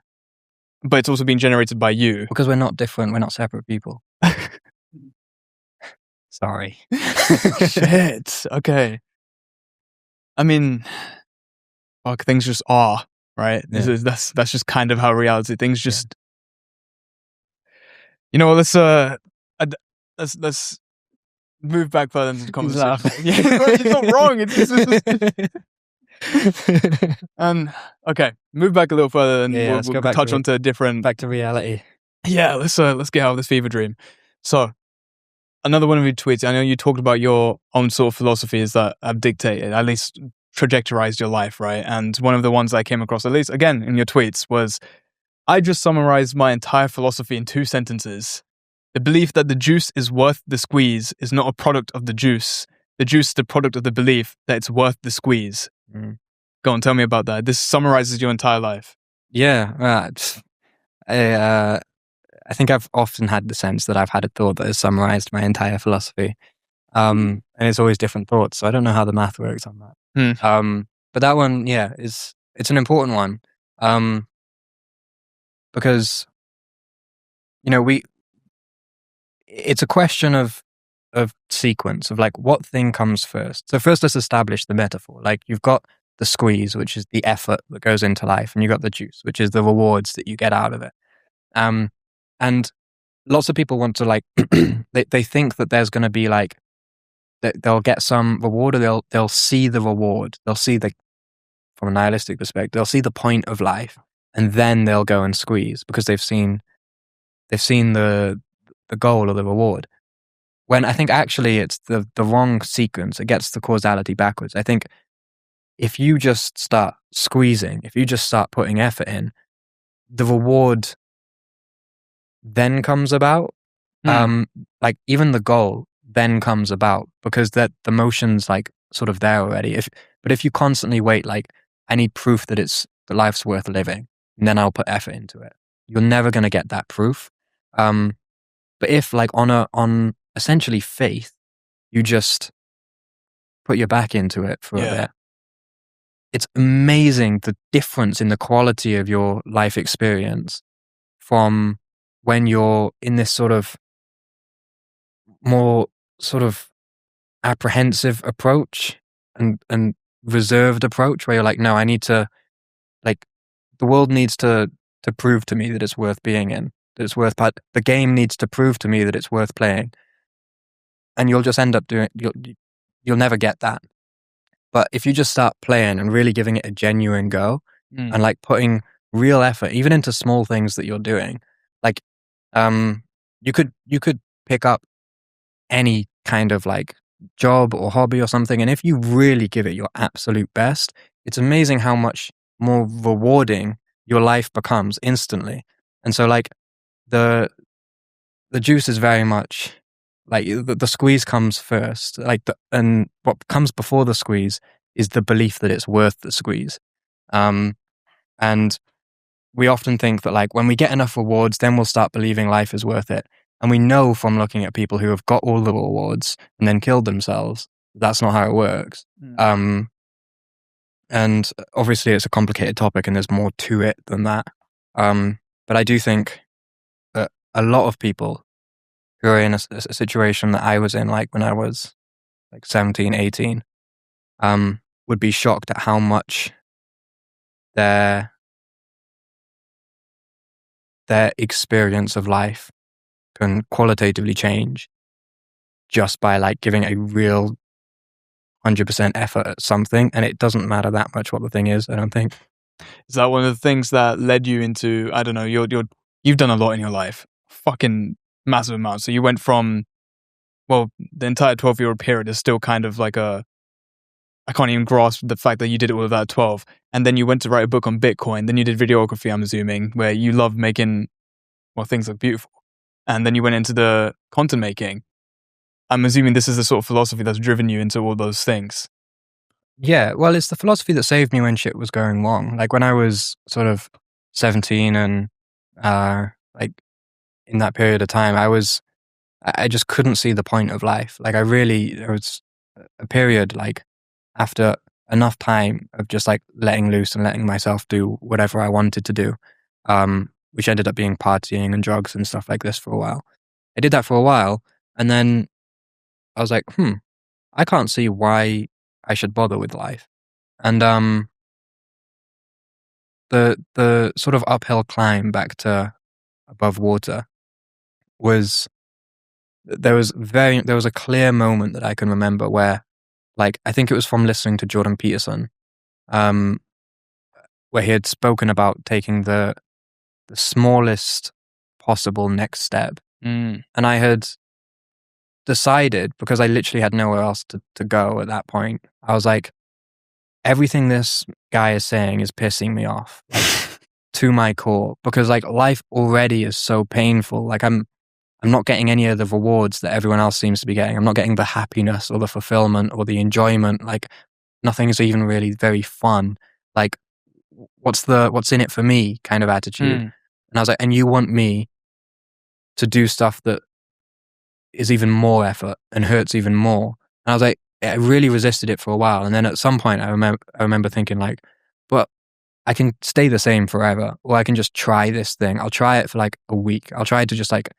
But it's also being generated by you. Because we're not different, we're not separate people. Sorry. Shit. Okay. I mean, fuck, things just are, right? Yeah. That's just kind of how reality, things just... You know, let's move back further into the conversation. It's not wrong. Okay, move back a little further, and we'll touch onto a different. Back to reality. Yeah, let's get out of this fever dream. So, another one of your tweets. I know you talked about your own sort of philosophies that have dictated, at least trajectorized your life, right? And one of the ones I came across, at least again in your tweets, was, I just summarized my entire philosophy in 2 sentences. The belief that the juice is worth the squeeze is not a product of the juice. The juice is the product of the belief that it's worth the squeeze. Go on, tell me about that. This summarizes your entire life. Yeah. I think I've often had the sense that I've had a thought that has summarized my entire philosophy. And it's always different thoughts, so I don't know how the math works on that. But that one, it's an important one. Because, it's a question of sequence, of like what thing comes first. So first let's establish the metaphor. Like you've got the squeeze, which is the effort that goes into life, and you've got the juice, which is the rewards that you get out of it. And lots of people want to like, they think that there's going to be like, that they'll get some reward, or they'll see the reward. They'll see from a nihilistic perspective, they'll see the point of life, and then they'll go and squeeze because they've seen the goal or the reward. When I think actually it's the wrong sequence. It gets the causality backwards. I think if you just start squeezing, if you just start putting effort in, the reward then comes about. Like even the goal then comes about because that the motion's like sort of there already. But if you constantly wait, like I need proof that life's worth living, and then I'll put effort into it, you're never going to get that proof. But if like on essentially faith, you just put your back into it for a bit, it's amazing the difference in the quality of your life experience from when you're in this sort of more sort of apprehensive approach and reserved approach where you're like, no, I need to, like, the world needs to prove to me that it's worth being in, that it's worth, but the game needs to prove to me that it's worth playing. And you'll just end up doing, you'll never get that. But if you just start playing and really giving it a genuine go and like putting real effort, even into small things that you're doing, like, you could pick up any kind of like job or hobby or something. And if you really give it your absolute best, it's amazing how much more rewarding your life becomes instantly. And so like the juice is very much like the squeeze comes first, like and what comes before the squeeze is the belief that it's worth the squeeze. And we often think that like when we get enough rewards, then we'll start believing life is worth it. And we know from looking at people who have got all the rewards and then killed themselves, that's not how it works. And obviously it's a complicated topic and there's more to it than that. But I do think that a lot of people who are in a situation that I was in, like when I was like 17, 18, would be shocked at how much their experience of life can qualitatively change just by like giving a real 100% effort at something, and it doesn't matter that much what the thing is, I don't think. Is that one of the things that led you into, I don't know, you've done a lot in your life, fucking massive amount. So you went from, well, the entire 12-year-old period is still kind of like I can't even grasp the fact that you did it all of that at 12. And then you went to write a book on Bitcoin. Then you did videography, I'm assuming, where you love making, well, things look beautiful. And then you went into the content making. I'm assuming this is the sort of philosophy that's driven you into all those things. Yeah, well, it's the philosophy that saved me when shit was going wrong. Like when I was sort of 17 and like in that period of time, I just couldn't see the point of life. Like there was a period like after enough time of just like letting loose and letting myself do whatever I wanted to do, which ended up being partying and drugs and stuff like this for a while. I did that for a while, and then I was like, I can't see why I should bother with life. And the sort of uphill climb back to above water was there was a clear moment that I can remember where, like, I think it was from listening to Jordan Peterson, where he had spoken about taking the smallest possible next step. And I had decided, because I literally had nowhere else to go at that point, I was like, everything this guy is saying is pissing me off, like, to my core, because like life already is so painful. Like I'm not getting any of the rewards that everyone else seems to be getting. I'm not getting the happiness or the fulfillment or the enjoyment. Like nothing's even really very fun. Like what's in it for me kind of attitude. And I was like, and you want me to do stuff that is even more effort and hurts even more. And I was like, I really resisted it for a while. And then at some point I remember thinking like, but I can stay the same forever, or I can just try this thing. I'll try it for like a week. I'll try to just like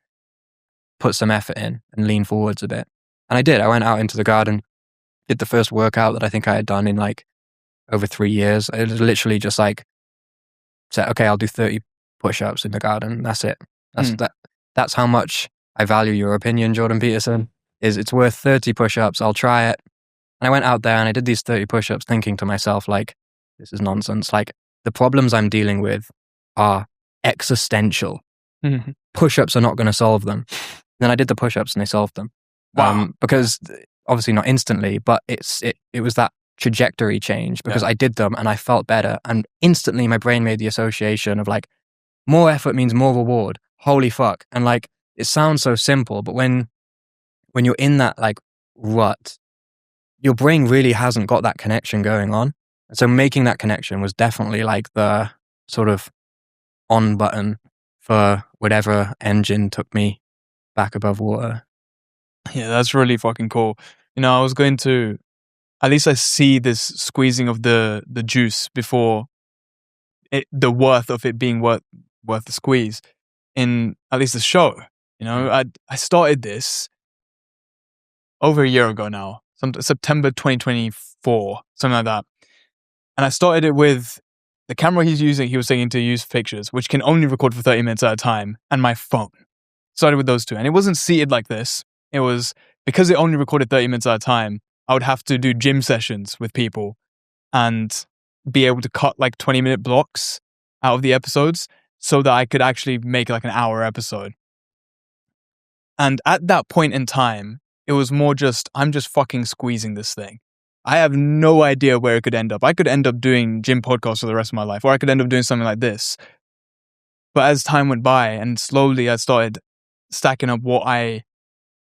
put some effort in and lean forwards a bit. And I did. I went out into the garden, did the first workout that I think I had done in like over 3 years. I literally just like said, okay, I'll do 30 push-ups in the garden. That's it. That's how much I value your opinion, Jordan Peterson. It's worth 30 push-ups. I'll try it. And I went out there and I did these 30 push-ups thinking to myself, like, this is nonsense. Like, the problems I'm dealing with are existential. Push-ups are not going to solve them. Then I did the push-ups and they solved them. Wow. Because obviously not instantly, but it was that trajectory change, because I did them and I felt better. And instantly my brain made the association of like, more effort means more reward. Holy fuck. And like, it sounds so simple, but when you're in that like rut, your brain really hasn't got that connection going on. And so making that connection was definitely like the sort of on button for whatever engine took me back above water. Yeah, that's really fucking cool. You know, I was going to, at least I see this squeezing of the juice before the worth of it being worth the squeeze in at least the show. You know, I started this over a year ago now, September 2024, something like that. And I started it with the camera he was saying to use for pictures, which can only record for 30 minutes at a time, and my phone. Started with those two. And it wasn't seated like this. It was, because it only recorded 30 minutes at a time, I would have to do gym sessions with people and be able to cut like 20-minute blocks out of the episodes so that I could actually make like an hour episode. And at that point in time, it was more just, I'm just fucking squeezing this thing. I have no idea where it could end up. I could end up doing gym podcasts for the rest of my life, or I could end up doing something like this. But as time went by and slowly I started stacking up what I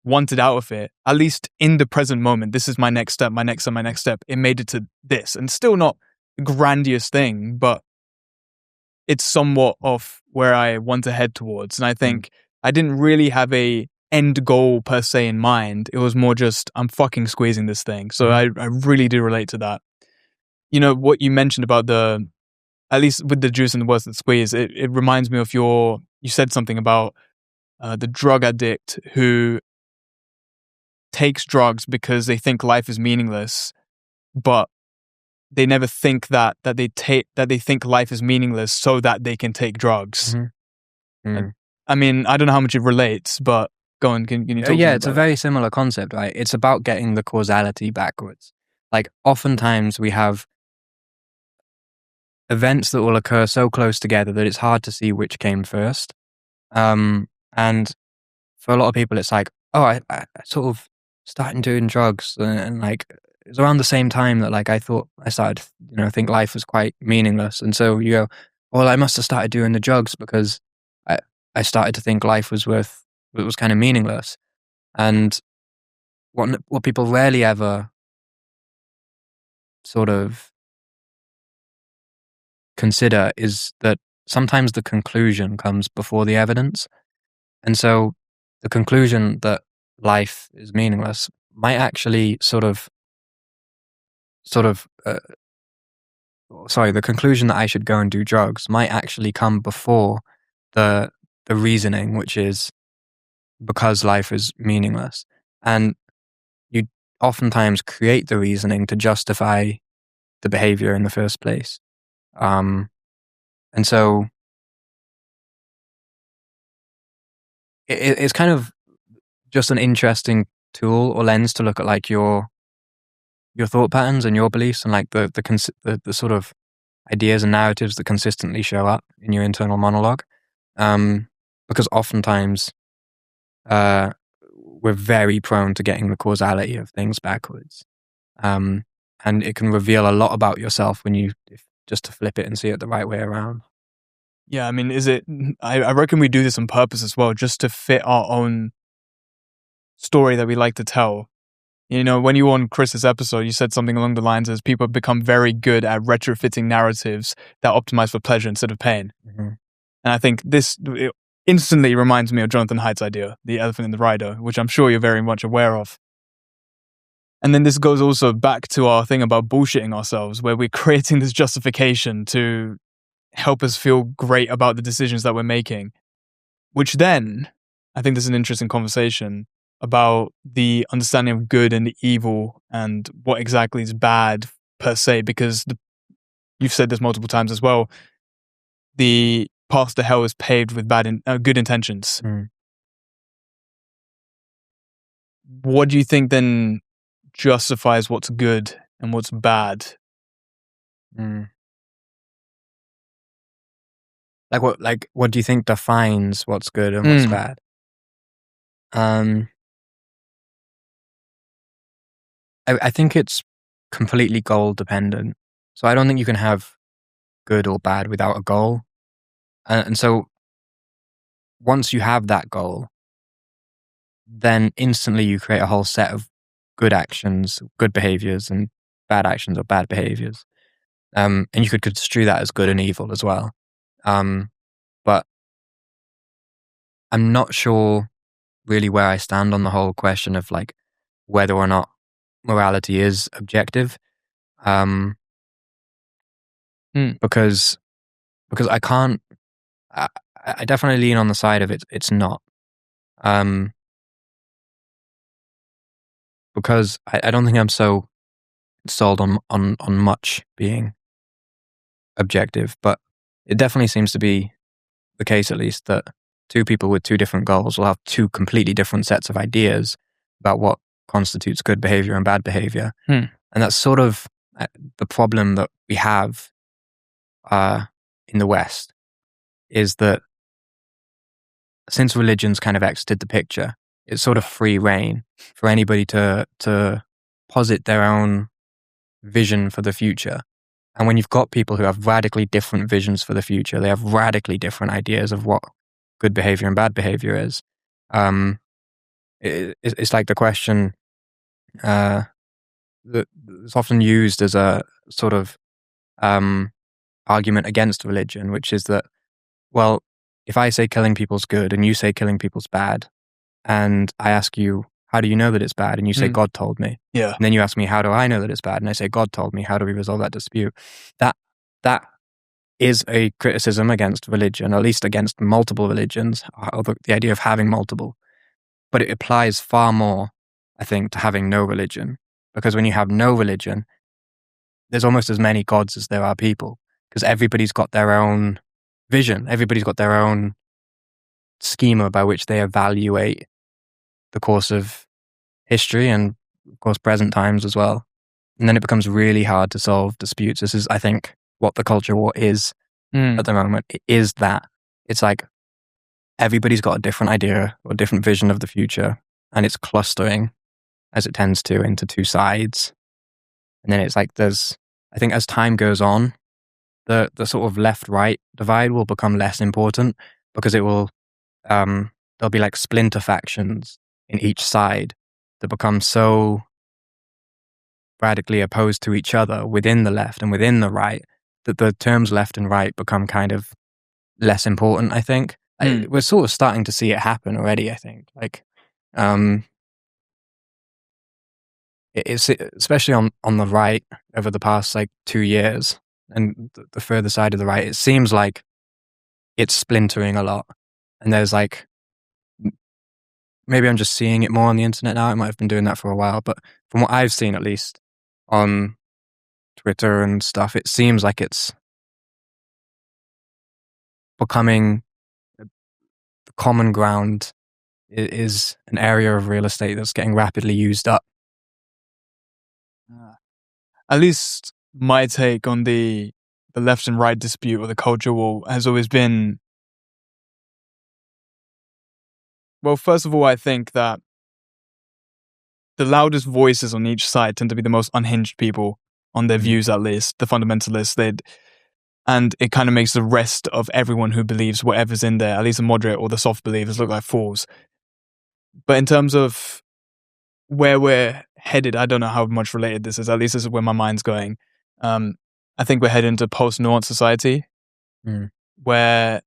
wanted out of it, at least in the present moment, this is my next step, my next step. It made it to this, and still not a grandiose thing, but it's somewhat of where I want to head towards. And I think I didn't really have a end goal per se in mind. It was more just, I'm fucking squeezing this thing. So I really do relate to that. You know, what you mentioned about at least with the juice and the worth of the squeeze, it reminds me of you said something about the drug addict who takes drugs because they think life is meaningless, but they never think that they think life is meaningless so that they can take drugs. I mean, I don't know how much it relates, but go on. Can you talk? Yeah, it's a very similar concept, right? It's about getting the causality backwards. Like, oftentimes we have events that will occur so close together that it's hard to see which came first. And for a lot of people, it's like, oh, I sort of started doing drugs, and like it was around the same time that like I thought I started, think life was quite meaningless. And so you go, well, I must have started doing the drugs because I started to think life was kind of meaningless. And what people rarely ever sort of consider is that sometimes the conclusion comes before the evidence. And so the conclusion that life is meaningless might actually the conclusion that I should go and do drugs might actually come before the reasoning, which is because life is meaningless. And you oftentimes create the reasoning to justify the behavior in the first place. And so it's kind of just an interesting tool or lens to look at like your thought patterns and your beliefs and like the sort of ideas and narratives that consistently show up in your internal monologue. Because oftentimes we're very prone to getting the causality of things backwards. And it can reveal a lot about yourself just to flip it and see it the right way around. Yeah, I mean, I reckon we do this on purpose as well, just to fit our own story that we like to tell. When you were on Chris's episode, you said something along the lines as people have become very good at retrofitting narratives that optimize for pleasure instead of pain. Mm-hmm. And I think this instantly reminds me of Jonathan Haidt's idea, the elephant in the rider, which I'm sure you're very much aware of. And then this goes also back to our thing about bullshitting ourselves, where we're creating this justification to help us feel great about the decisions that we're making, which then, I think there's an interesting conversation about the understanding of good and the evil and what exactly is bad per se, because you've said this multiple times as well, the path to hell is paved with good intentions. What do you think then justifies what's good and what's bad? What do you think defines what's good and what's bad? I think it's completely goal dependent. So I don't think you can have good or bad without a goal. And so once you have that goal, then instantly you create a whole set of good actions, good behaviors, and bad actions or bad behaviors. And you could construe that as good and evil as well. But I'm not sure really where I stand on the whole question of like whether or not morality is objective. Because I can't. I definitely lean on the side of it's not. Because I don't think I'm so sold on much being objective, but it definitely seems to be the case, at least, that two people with two different goals will have two completely different sets of ideas about what constitutes good behavior and bad behavior. And that's sort of the problem that we have in the West, is that since religion's kind of exited the picture, it's sort of free reign for anybody to posit their own vision for the future. And when you've got people who have radically different visions for the future, they have radically different ideas of what good behavior and bad behavior is. It's like the question that's often used as a sort of argument against religion, which is that, well, if I say killing people's good and you say killing people's bad, and I ask you, how do you know that it's bad? And you say, God told me. Yeah. And then you ask me, how do I know that it's bad? And I say, God told me. How do we resolve that dispute? That is a criticism against religion, at least against multiple religions, or the idea of having multiple. But it applies far more, I think, to having no religion. Because when you have no religion, there's almost as many gods as there are people, because everybody's got their own vision. Everybody's got their own schema by which they evaluate the course of history and, of course, present times as well. And then it becomes really hard to solve disputes. This is, I think, what the culture war is at the moment. It is that. It's like everybody's got a different idea or different vision of the future, and it's clustering, as it tends to, into two sides. And then it's like I think as time goes on, the sort of left-right divide will become less important, because it will, there'll be like splinter factions in each side that become so radically opposed to each other within the left and within the right that the terms left and right become kind of less important, I think. We're sort of starting to see it happen already, I think. Like, it's especially on the right over the past like 2 years, and the further side of the right, it seems like it's splintering a lot. And there's like, maybe I'm just seeing it more on the internet now. I might have been doing that for a while, but from what I've seen, at least on Twitter and stuff, it seems like it's becoming the common ground is an area of real estate that's getting rapidly used up. At least my take on the left and right dispute or the culture war has always been, well, first of all, I think that the loudest voices on each side tend to be the most unhinged people on their views, at least, the fundamentalists. And it kind of makes the rest of everyone who believes whatever's in there, at least the moderate or the soft believers, look like fools. But in terms of where we're headed, I don't know how much related this is. At least this is where my mind's going. I think we're heading into post-nuance society, where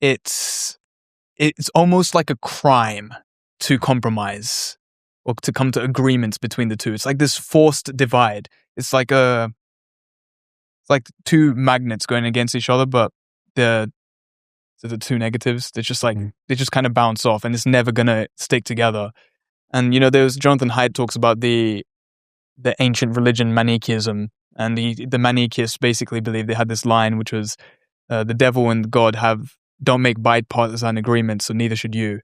it's almost like a crime to compromise or to come to agreements between the two. It's like this forced divide. It's like two magnets going against each other, but the two negatives, they just kind of bounce off, and it's never gonna stick together. And there's Jonathan Haidt talks about the ancient religion Manichaeism, and the Manichaeists basically believe they had this line, which was the devil and God don't make bipartisan agreements, so neither should you.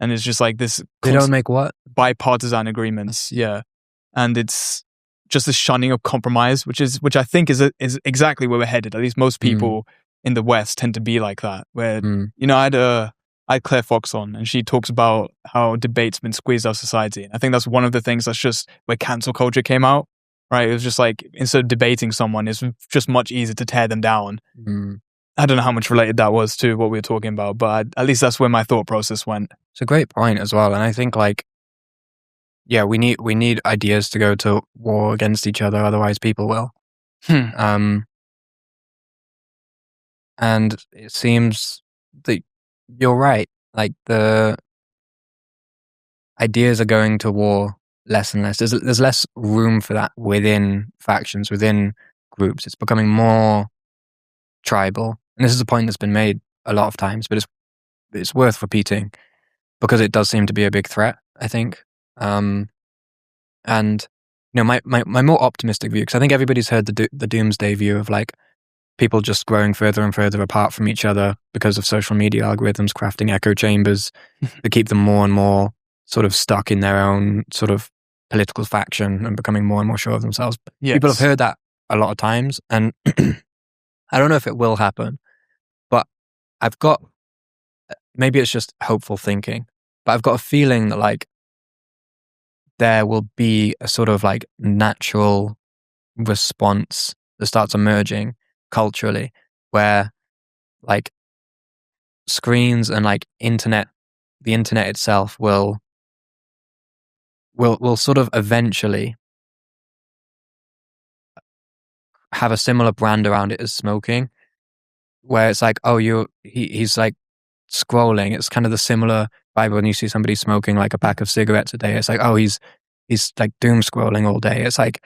And it's just like this. They don't make what? Bipartisan agreements, yeah. And it's just a shunning of compromise, which I think is exactly where we're headed. At least most people in the West tend to be like that. Where I had Claire Fox on, and she talks about how debate's been squeezed out of society. And I think that's one of the things that's just where cancel culture came out, right? It was just like, instead of debating someone, it's just much easier to tear them down. I don't know how much related that was to what we were talking about, but at least that's where my thought process went. It's a great point as well. And I think we need ideas to go to war against each other, otherwise people will. And it seems that you're right. Like, the ideas are going to war less and less. There's less room for that within factions, within groups. It's becoming more tribal. And this is a point that's been made a lot of times, but it's worth repeating because it does seem to be a big threat, I think. And my more optimistic view, because I think everybody's heard the doomsday view of like people just growing further and further apart from each other because of social media algorithms crafting echo chambers that keep them more and more sort of stuck in their own sort of political faction and becoming more and more sure of themselves. Yes. People have heard that a lot of times, and I don't know if it will happen, but I've got, maybe it's just hopeful thinking, but I've got a feeling that like there will be a sort of like natural response that starts emerging culturally, where like screens and like the internet itself will sort of eventually have a similar brand around it as smoking, where it's like, oh, he's like scrolling. It's kind of the similar vibe when you see somebody smoking like a pack of cigarettes a day. It's like, oh, he's like doom scrolling all day. It's like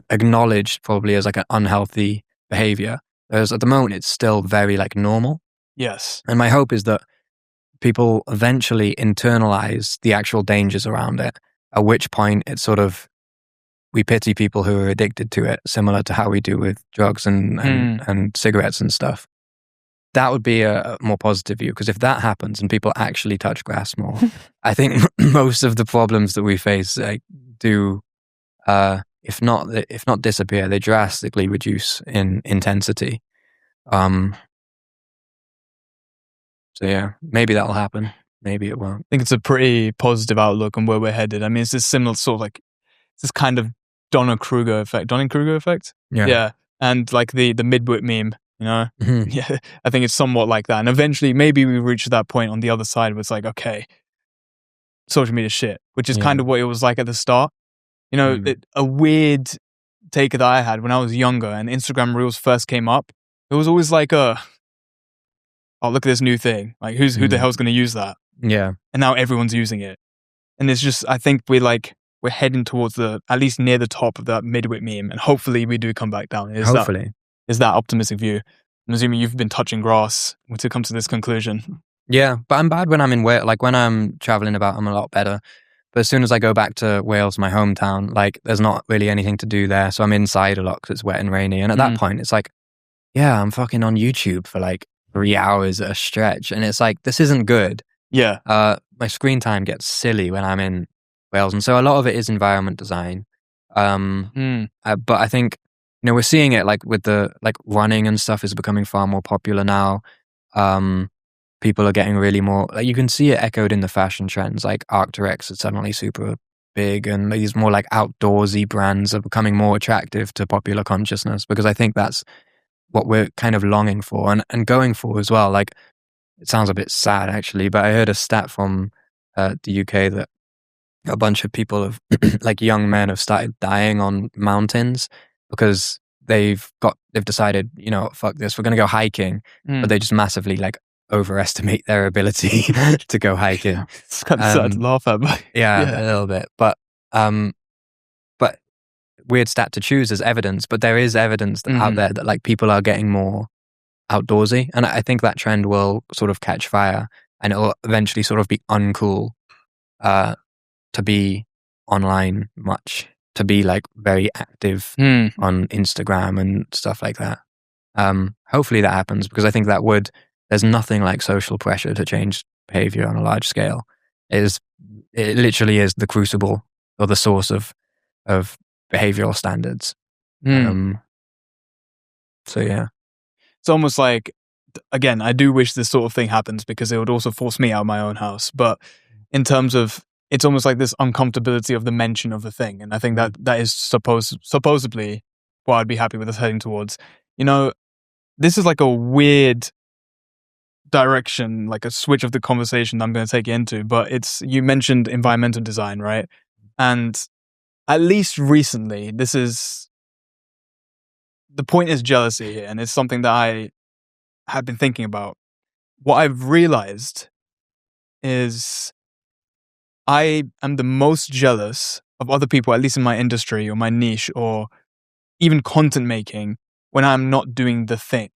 acknowledged probably as like an unhealthy behavior. Whereas at the moment, it's still very like normal. Yes. And my hope is that people eventually internalize the actual dangers around it, at which point it sort of we pity people who are addicted to it, similar to how we do with drugs and cigarettes and stuff. That would be a more positive view, because if that happens and people actually touch grass more, I think most of the problems that we face do, if not disappear, they drastically reduce in intensity. So yeah, maybe that'll happen. Maybe it won't. I think it's a pretty positive outlook on where we're headed. I mean, it's this similar sort of like this kind of Dunning-Kruger effect. Yeah, and like the midwit meme. You know, yeah, I think it's somewhat like that. And eventually, maybe we reach that point on the other side where it's like, okay, social media shit, which is kind of what it was like at the start. You know, a weird take that I had when I was younger and Instagram Reels first came up, it was always like oh, look at this new thing. Like, who the hell's going to use that? Yeah. And now everyone's using it. And it's just, I think we're heading towards at least near the top of that midwit meme. And hopefully we do come back down. Is that optimistic view? I'm assuming you've been touching grass to come to this conclusion. Yeah, but I'm bad when I'm in Wales. Like when I'm traveling about, I'm a lot better. But as soon as I go back to Wales, my hometown, like there's not really anything to do there. So I'm inside a lot because it's wet and rainy. And at that point, it's like, yeah, I'm fucking on YouTube for like 3 hours at a stretch. And it's like, this isn't good. Yeah. My screen time gets silly when I'm in Wales. And so a lot of it is environment design. But I think, you know, we're seeing it like with the like running and stuff is becoming far more popular now. People are getting really more, like you can see it echoed in the fashion trends, like Arc'teryx is suddenly super big, and these more like outdoorsy brands are becoming more attractive to popular consciousness, because I think that's what we're kind of longing for and going for as well. Like, it sounds a bit sad actually, but I heard a stat from the UK that a bunch of people have, like young men have started dying on mountains because they've decided, you know, fuck this, we're going to go hiking, but they just massively like overestimate their ability to go hiking. It's kind of sad to laugh at, but yeah, a little bit. But weird stat to choose as evidence, but there is evidence out there that like people are getting more outdoorsy, and I think that trend will sort of catch fire, and it'll eventually sort of be uncool to be online much, to be like very active on Instagram and stuff like that. Hopefully that happens, because I think there's nothing like social pressure to change behavior on a large scale. It literally is the crucible or the source of behavioral standards. So yeah. It's almost like, again, I do wish this sort of thing happens, because it would also force me out of my own house. But in terms of, it's almost like this uncomfortability of the mention of the thing. And I think that is supposedly what I'd be happy with us heading towards. You know, this is like a weird direction, like a switch of the conversation I'm going to take you into. But you mentioned environmental design, right? And at least recently, the point is jealousy here, and it's something that I have been thinking about. What I've realized is I am the most jealous of other people, at least in my industry or my niche or even content making, when I'm not doing the thing.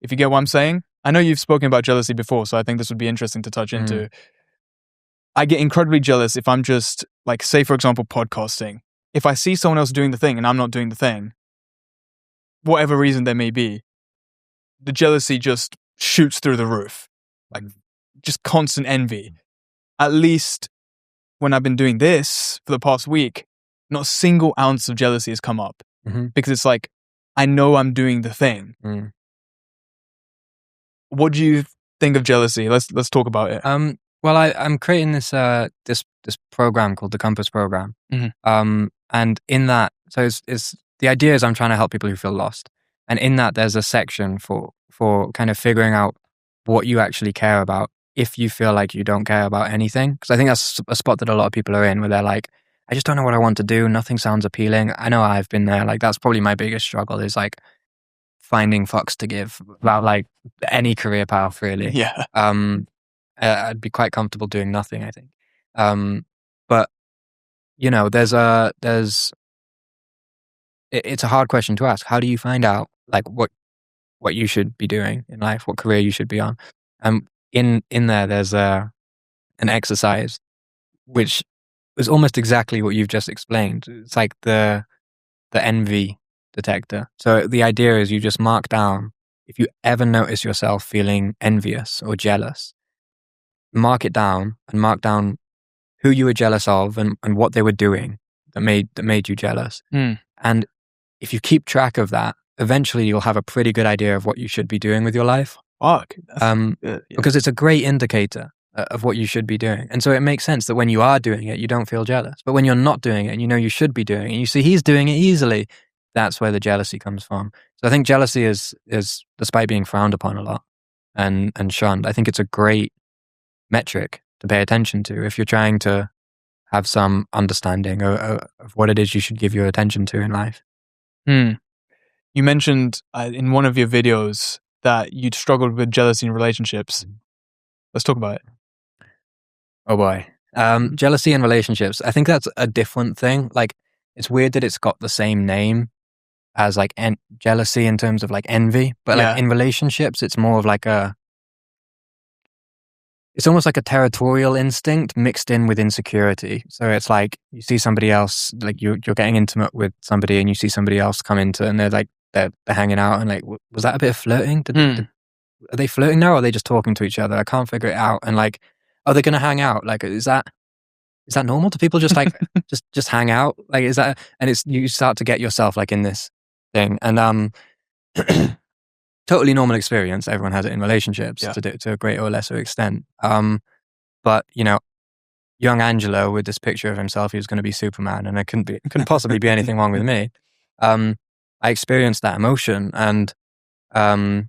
If you get what I'm saying? I know you've spoken about jealousy before, so I think this would be interesting to touch into. I get incredibly jealous if I'm just, like, say, for example, podcasting. If I see someone else doing the thing and I'm not doing the thing, whatever reason there may be, the jealousy just shoots through the roof. Like, just constant envy. At least when I've been doing this for the past week, not a single ounce of jealousy has come up. Because it's like, I know I'm doing the thing. What do you think of jealousy? Let's talk about it. Well, I'm creating this program called the Compass Program. And in that, so it's the idea is I'm trying to help people who feel lost. And in that, there's a section for kind of figuring out what you actually care about if you feel like you don't care about anything. Because I think that's a spot that a lot of people are in, where they're like, I just don't know what I want to do. Nothing sounds appealing. I know I've been there. Like, that's probably my biggest struggle, is like finding fucks to give about like any career path, really. Yeah. I'd be quite comfortable doing nothing, I think. But you know, it's a hard question to ask. How do you find out like what you should be doing in life, what career you should be on? In there, there's an exercise which is almost exactly what you've just explained. It's like the the envy detector. So the idea is you just mark down, if you ever notice yourself feeling envious or jealous, mark it down and mark down who you were jealous of and what they were doing that made you jealous. And if you keep track of that, eventually you'll have a pretty good idea of what you should be doing with your life. Because it's a great indicator of what you should be doing. And so it makes sense that when you are doing it, you don't feel jealous. But when you're not doing it and you know you should be doing it, and you see he's doing it easily, that's where the jealousy comes from. So I think jealousy is despite being frowned upon a lot and shunned, I think it's a great metric to pay attention to if you're trying to have some understanding of what it is you should give your attention to in life. You mentioned in one of your videos that you'd struggled with jealousy in relationships. Let's talk about it. Oh boy. Jealousy in relationships. I think that's a different thing. Like, it's weird that it's got the same name as like jealousy in terms of like envy, but like in relationships, it's more of like it's almost like a territorial instinct mixed in with insecurity. So it's like you see somebody else, like you're getting intimate with somebody and you see somebody else come into and they're like, they're hanging out and like, was that a bit of flirting? Are they flirting now or are they just talking to each other? I can't figure it out. And like, are they going to hang out? Like, is that normal? Do people just like, just hang out? Like, is that, and you start to get yourself like in this thing. And, totally normal experience. Everyone has it in relationships to a greater or lesser extent. But you know, young Angelo with this picture of himself, he was going to be Superman, and it couldn't possibly be anything wrong with me. I experienced that emotion, and you know,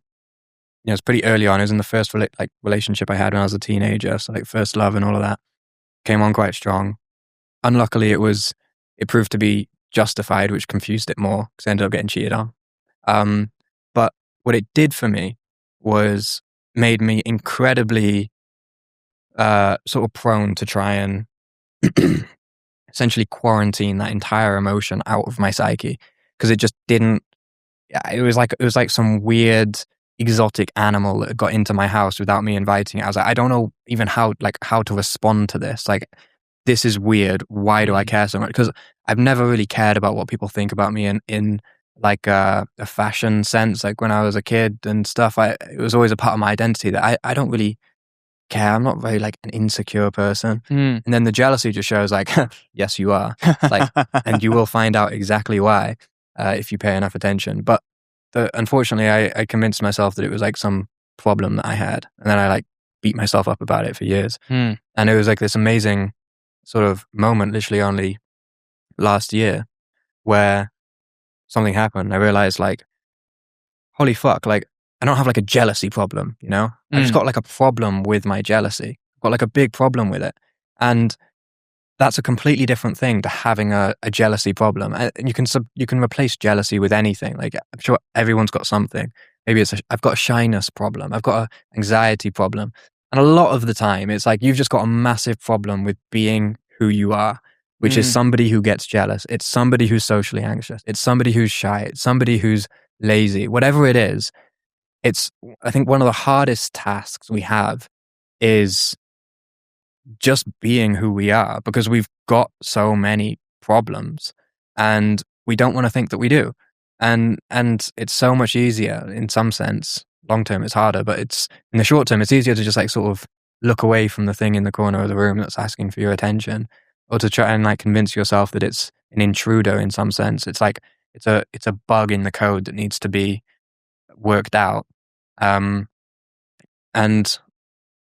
it was pretty early on. It was in the first relationship I had when I was a teenager, so like first love and all of that came on quite strong. Unluckily, it proved to be justified, which confused it more because I ended up getting cheated on. But what it did for me was made me incredibly sort of prone to try and essentially quarantine that entire emotion out of my psyche, because it just didn't. It was like some weird exotic animal that got into my house without me inviting it. I was like, I don't know even how to respond to this. Like, this is weird. Why do I care so much? Because I've never really cared about what people think about me in like a fashion sense. Like when I was a kid and stuff, it was always a part of my identity that I don't really care. I'm not very like an insecure person. And then the jealousy just shows like, yes, you are. Like, and you will find out exactly why if you pay enough attention. But unfortunately, I convinced myself that it was like some problem that I had, and then I like beat myself up about it for years. And it was like this amazing sort of moment, literally only last year, where something happened. I realized like, holy fuck, like I don't have like a jealousy problem, you know? I've just got like a problem with my jealousy. I've got like a big problem with it. And that's a completely different thing to having a jealousy problem. And you can replace jealousy with anything. Like, I'm sure everyone's got something. Maybe I've got a shyness problem. I've got an anxiety problem. And a lot of the time it's like, you've just got a massive problem with being who you are, which is somebody who gets jealous. It's somebody who's socially anxious. It's somebody who's shy. It's somebody who's lazy. Whatever it is, I think one of the hardest tasks we have is just being who we are, because we've got so many problems and we don't want to think that we do. And it's so much easier in some sense. Long term it's harder, but it's in the short term it's easier to just like sort of look away from the thing in the corner of the room that's asking for your attention, or to try and like convince yourself that it's an intruder in some sense. It's like it's a bug in the code that needs to be worked out. And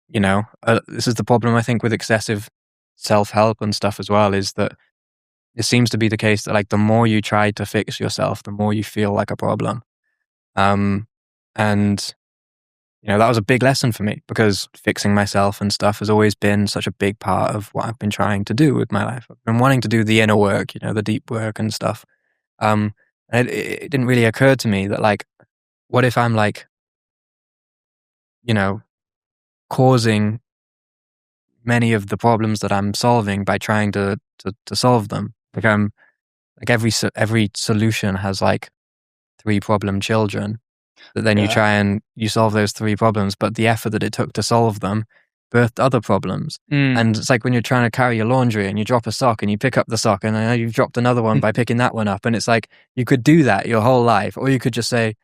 you know, this is the problem I think with excessive self-help and stuff as well, is that it seems to be the case that like the more you try to fix yourself, the more you feel like a problem. And you know, that was a big lesson for me, because fixing myself and stuff has always been such a big part of what I've been trying to do with my life. I've been wanting to do the inner work, you know, the deep work and stuff. And it didn't really occur to me that like, what if I'm like, you know, causing many of the problems that I'm solving by trying to solve them. Like every solution has like 3 problem children that then you try and you solve those 3 problems, but the effort that it took to solve them birthed other problems. And it's like when you're trying to carry your laundry and you drop a sock and you pick up the sock and now you've dropped another one by picking that one up. And it's like, you could do that your whole life, or you could just say,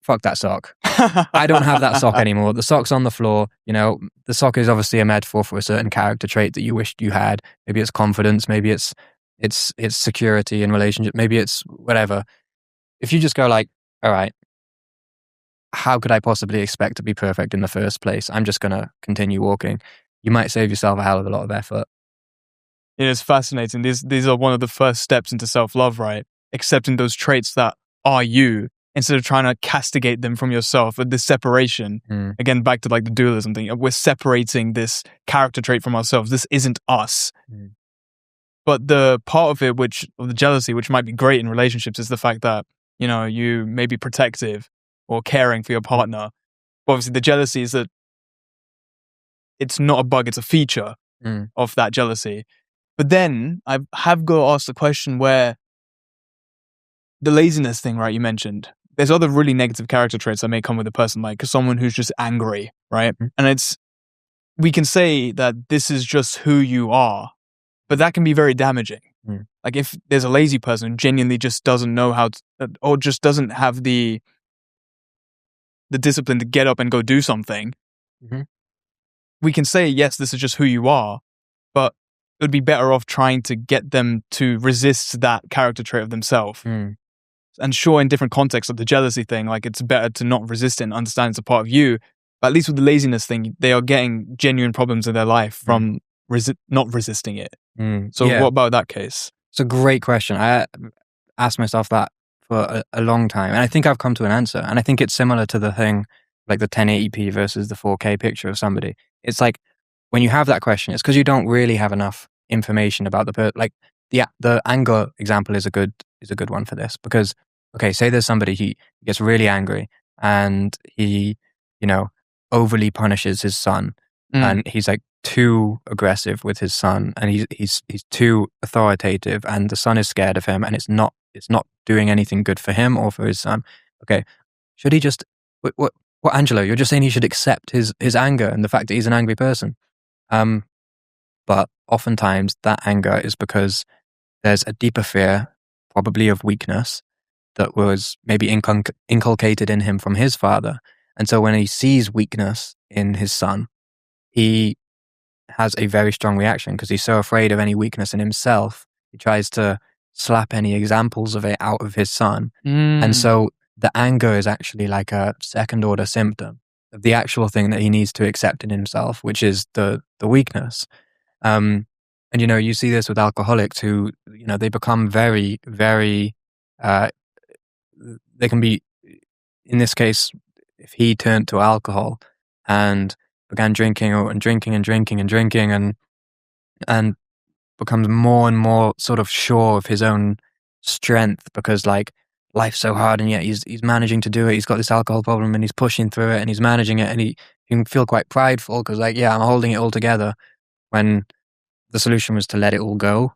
fuck that sock. I don't have that sock anymore. The sock's on the floor. You know, the sock is obviously a metaphor for a certain character trait that you wished you had. Maybe it's confidence. Maybe it's security in relationship. Maybe it's whatever. If you just go like, all right, how could I possibly expect to be perfect in the first place? I'm just going to continue walking. You might save yourself a hell of a lot of effort. It is fascinating. These are one of the first steps into self-love, right? Accepting those traits that are you, instead of trying to castigate them from yourself. But this separation, again, back to like the dualism thing, we're separating this character trait from ourselves. This isn't us. But the part of it, the jealousy, which might be great in relationships, is the fact that, you know, you may be protective or caring for your partner. But obviously the jealousy is that it's not a bug, it's a feature of that jealousy. But then I have got to ask the question where the laziness thing, right, you mentioned, there's other really negative character traits that may come with a person, like someone who's just angry, right? And we can say that this is just who you are, but that can be very damaging. Like if there's a lazy person who genuinely just doesn't know how to, or just doesn't have the discipline to get up and go do something, we can say, yes, this is just who you are, but it would be better off trying to get them to resist that character trait of themselves. And sure, in different contexts of the jealousy thing, like it's better to not resist it and understand it's a part of you. But at least with the laziness thing, they are getting genuine problems in their life from not resisting it. So what about that case? It's a great question. I asked myself that for a long time, and I think I've come to an answer. And I think it's similar to the thing, like the 1080p versus the 4K picture of somebody. It's like when you have that question, it's because you don't really have enough information about the person. Like the anger example is a good one for this, because okay, say there's somebody, he gets really angry and he, you know, overly punishes his son, and he's like too aggressive with his son, and he's too authoritative, and the son is scared of him, and it's not doing anything good for him or for his son. Okay, should he just what Angelo? You're just saying he should accept his anger and the fact that he's an angry person. But oftentimes that anger is because there's a deeper fear, probably of weakness, that was maybe inculcated in him from his father. And so when he sees weakness in his son, he has a very strong reaction because he's so afraid of any weakness in himself. He tries to slap any examples of it out of his son. And so the anger is actually like a second order symptom of the actual thing that he needs to accept in himself, which is the weakness. And, you know, you see this with alcoholics who, you know, they become very, very, they can be, in this case, if he turned to alcohol and began drinking and becomes more and more sort of sure of his own strength because like life's so hard and yet he's managing to do it. He's got this alcohol problem and he's pushing through it and he's managing it, and he can feel quite prideful because like, yeah, I'm holding it all together, when the solution was to let it all go.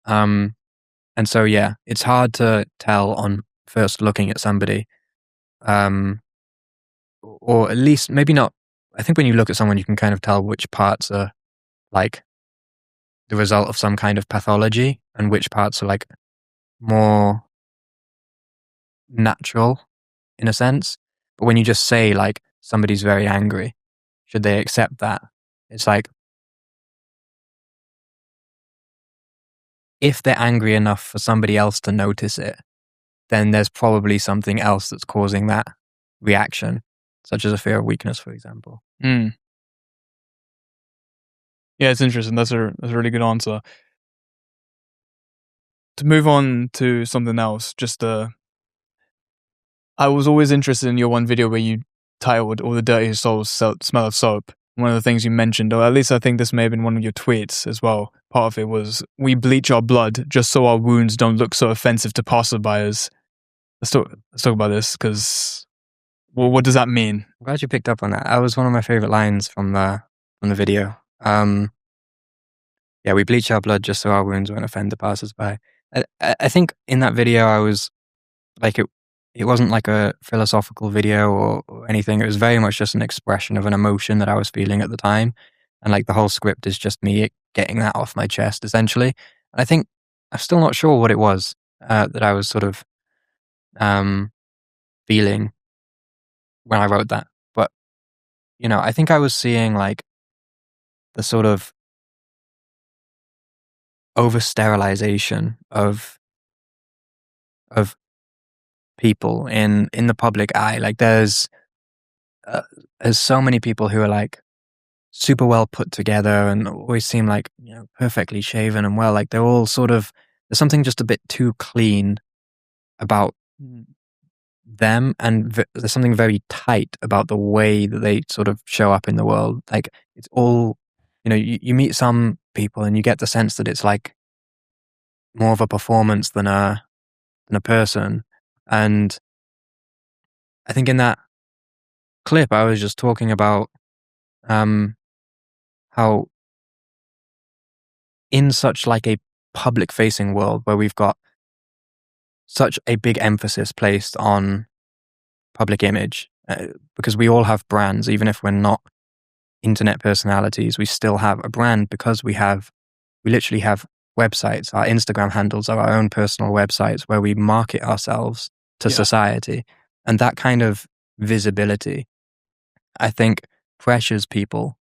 And so, yeah, it's hard to tell on first looking at somebody, or at least maybe not. I think when you look at someone, you can kind of tell which parts are like the result of some kind of pathology and which parts are like more natural in a sense. But when you just say like somebody's very angry, should they accept that? It's like, if they're angry enough for somebody else to notice it, then there's probably something else that's causing that reaction, such as a fear of weakness, for example. Yeah, it's interesting. That's a really good answer. To move on to something else, I was always interested in your one video where you titled "All the Dirtiest Souls Smell of Soap." One of the things you mentioned, or at least I think this may have been one of your tweets as well, part of it was, we bleach our blood just so our wounds don't look so offensive to passerbyers. Let's talk about this, because, well, what does that mean? I'm glad you picked up on that. That was one of my favorite lines from the video. Yeah, we bleach our blood just so our wounds won't offend the passersby. I think in that video I was like, it wasn't like a philosophical video or anything. It was very much just an expression of an emotion that I was feeling at the time. And like the whole script is just me getting that off my chest, essentially. And I think I'm still not sure what it was that I was sort of feeling when I wrote that. But, I think I was seeing like the sort of over-sterilization of people in the public eye. Like there's so many people who are like super well put together and always seem like perfectly shaven and well. Like they're all sort of, there's something just a bit too clean about them, and there's something very tight about the way that they sort of show up in the world. Like it's all, you meet some people and you get the sense that it's like more of a performance than a person. And I think in that clip I was just talking about how in such like a public facing world where we've got such a big emphasis placed on public image, because we all have brands, even if we're not internet personalities, we still have a brand because we literally have websites. Our Instagram handles are our own personal websites where we market ourselves to society. And that kind of visibility, I think, pressures people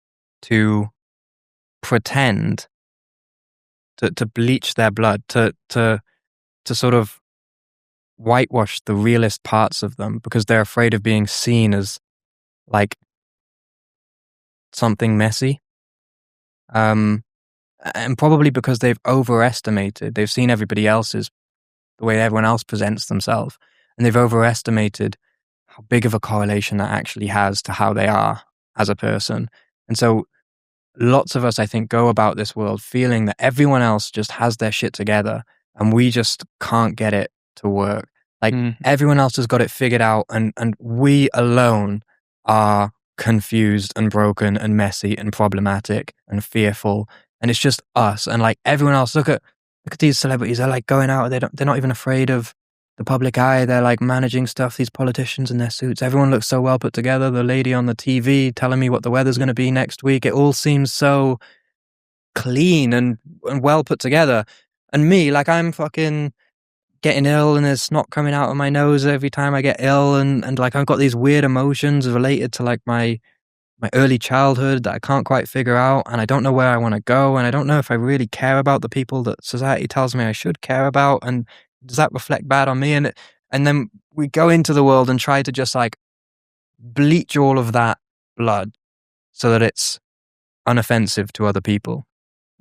to pretend, to bleach their blood, to sort of whitewash the realist parts of them because they're afraid of being seen as like something messy. And probably because they've seen everybody else's, the way everyone else presents themselves, and they've overestimated how big of a correlation that actually has to how they are as a person. And so lots of us, I think, go about this world feeling that everyone else just has their shit together and we just can't get it to work. Like everyone else has got it figured out and we alone are confused and broken and messy and problematic and fearful. And it's just us. And like everyone else, look at these celebrities. They're like going out. They're not even afraid of the public eye. They're like managing stuff. These politicians in their suits. Everyone looks so well put together. The lady on the TV telling me what the weather's going to be next week. It all seems so clean and well put together. And me, like I'm fucking getting ill and there's snot coming out of my nose every time I get ill. And like I've got these weird emotions related to like my early childhood that I can't quite figure out, and I don't know where I want to go, and I don't know if I really care about the people that society tells me I should care about, and does that reflect bad on me? And then we go into the world and try to just like bleach all of that blood so that it's unoffensive to other people,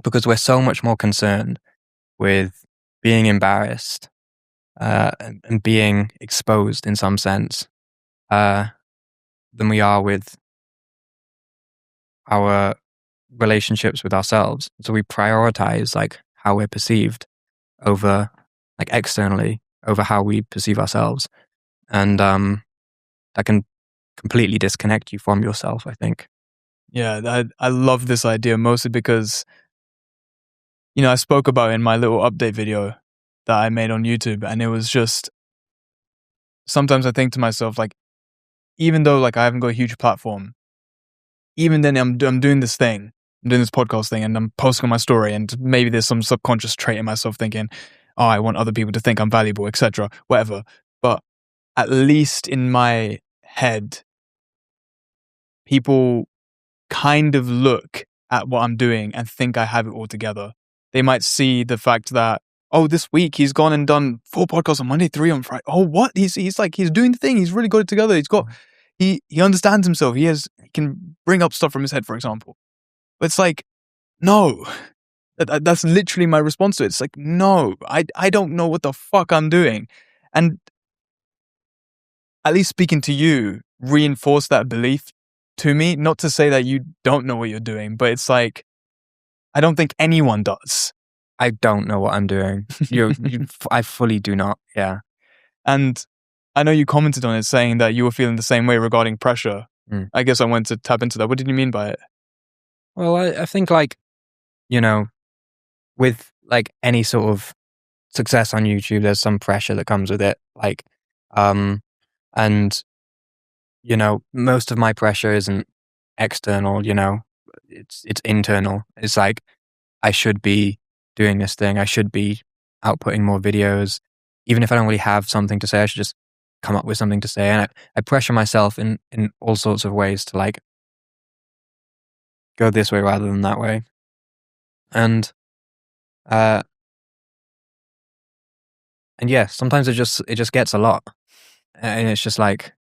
because we're so much more concerned with being embarrassed and being exposed in some sense than we are with our relationships with ourselves. So we prioritize like how we're perceived over like externally over how we perceive ourselves. And that can completely disconnect you from yourself, I think. Yeah, I love this idea mostly because, I spoke about it in my little update video that I made on YouTube, and it was just, sometimes I think to myself, like, even though like I haven't got a huge platform, even then I'm doing this thing, I'm doing this podcast thing, and I'm posting on my story, and maybe there's some subconscious trait in myself thinking, oh, I want other people to think I'm valuable, etc., whatever. But at least in my head, people kind of look at what I'm doing and think I have it all together. They might see the fact that, oh, this week he's gone and done 4 podcasts on Monday, 3 on Friday. Oh, what? He's doing the thing. He's really got it together. He understands himself. He can bring up stuff from his head, for example. But it's like, no. That's literally my response to it. It's like, no, I don't know what the fuck I'm doing. And at least speaking to you reinforced that belief to me. Not to say that you don't know what you're doing, but it's like, I don't think anyone does. I don't know what I'm doing. I fully do not. Yeah. And I know you commented on it saying that you were feeling the same way regarding pressure. I guess I went to tap into that. What did you mean by it? Well, I think like, with like any sort of success on YouTube, there's some pressure that comes with it. Like And, most of my pressure isn't external, it's internal. It's like, I should be doing this thing. I should be outputting more videos. Even if I don't really have something to say, I should just come up with something to say. And I pressure myself in all sorts of ways to like go this way rather than that way. And yeah, sometimes it just gets a lot. And it's just like,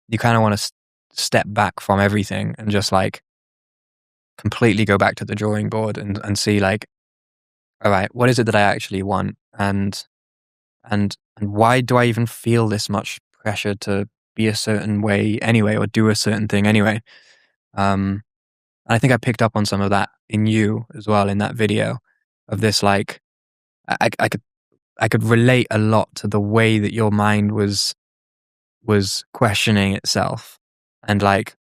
you kind of want to step back from everything and just like completely go back to the drawing board and see like, all right, what is it that I actually want? And why do I even feel this much pressure to be a certain way anyway, or do a certain thing anyway? And I think I picked up on some of that in you as well in that video of this, like, I could relate a lot to the way that your mind was questioning itself, and like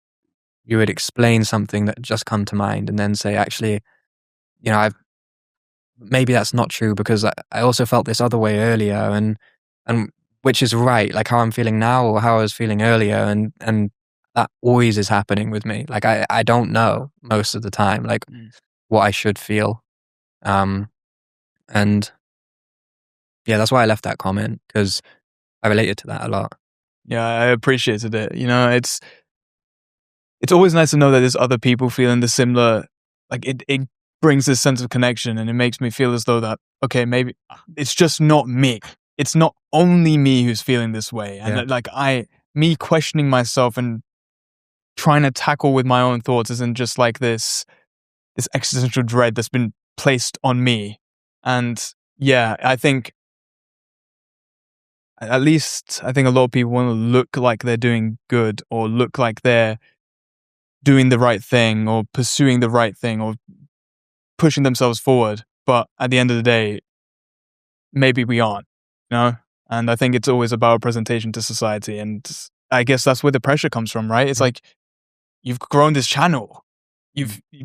you would explain something that had just come to mind and then say, actually, maybe that's not true because I also felt this other way earlier, and which is right, like how I'm feeling now or how I was feeling earlier, and that always is happening with me. Like I don't know most of the time like what I should feel, and yeah, that's why I left that comment, because I related to that a lot. Yeah, I appreciated it. It's always nice to know that there's other people feeling the similar, like it brings this sense of connection, and it makes me feel as though that, okay, maybe it's just not me. It's not only me who's feeling this way. And like me questioning myself and trying to tackle with my own thoughts isn't just like this existential dread that's been placed on me. And yeah, I think a lot of people want to look like they're doing good, or look like they're doing the right thing, or pursuing the right thing, or pushing themselves forward. But at the end of the day, maybe we aren't, And I think it's always about presentation to society. And I guess that's where the pressure comes from, right? It's like, you've grown this channel.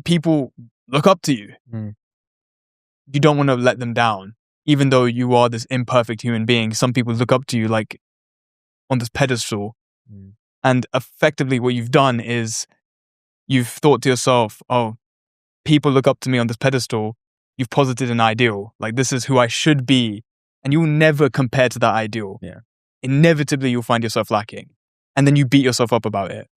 People look up to you. You don't want to let them down. Even though you are this imperfect human being, some people look up to you like on this pedestal. And effectively what you've done is you've thought to yourself, oh, people look up to me on this pedestal. You've posited an ideal. Like, this is who I should be. And you'll never compare to that ideal. Yeah. Inevitably, you'll find yourself lacking. And then you beat yourself up about it.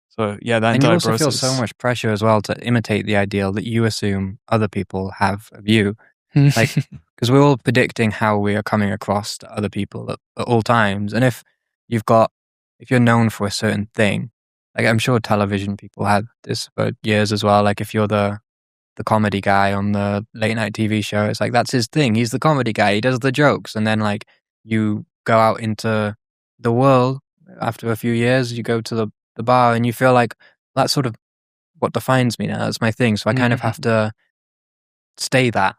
So, yeah, that entire process. And you also feel so much pressure as well to imitate the ideal that you assume other people have of you. Like, because we're all predicting how we are coming across to other people at all times. And if you're known for a certain thing, like I'm sure television people had this for years as well. Like if you're the comedy guy on the late night TV show, it's like, that's his thing. He's the comedy guy. He does the jokes. And then like you go out into the world after a few years, you go to the bar and you feel like that's sort of what defines me now. That's my thing. So I kind of have to stay that.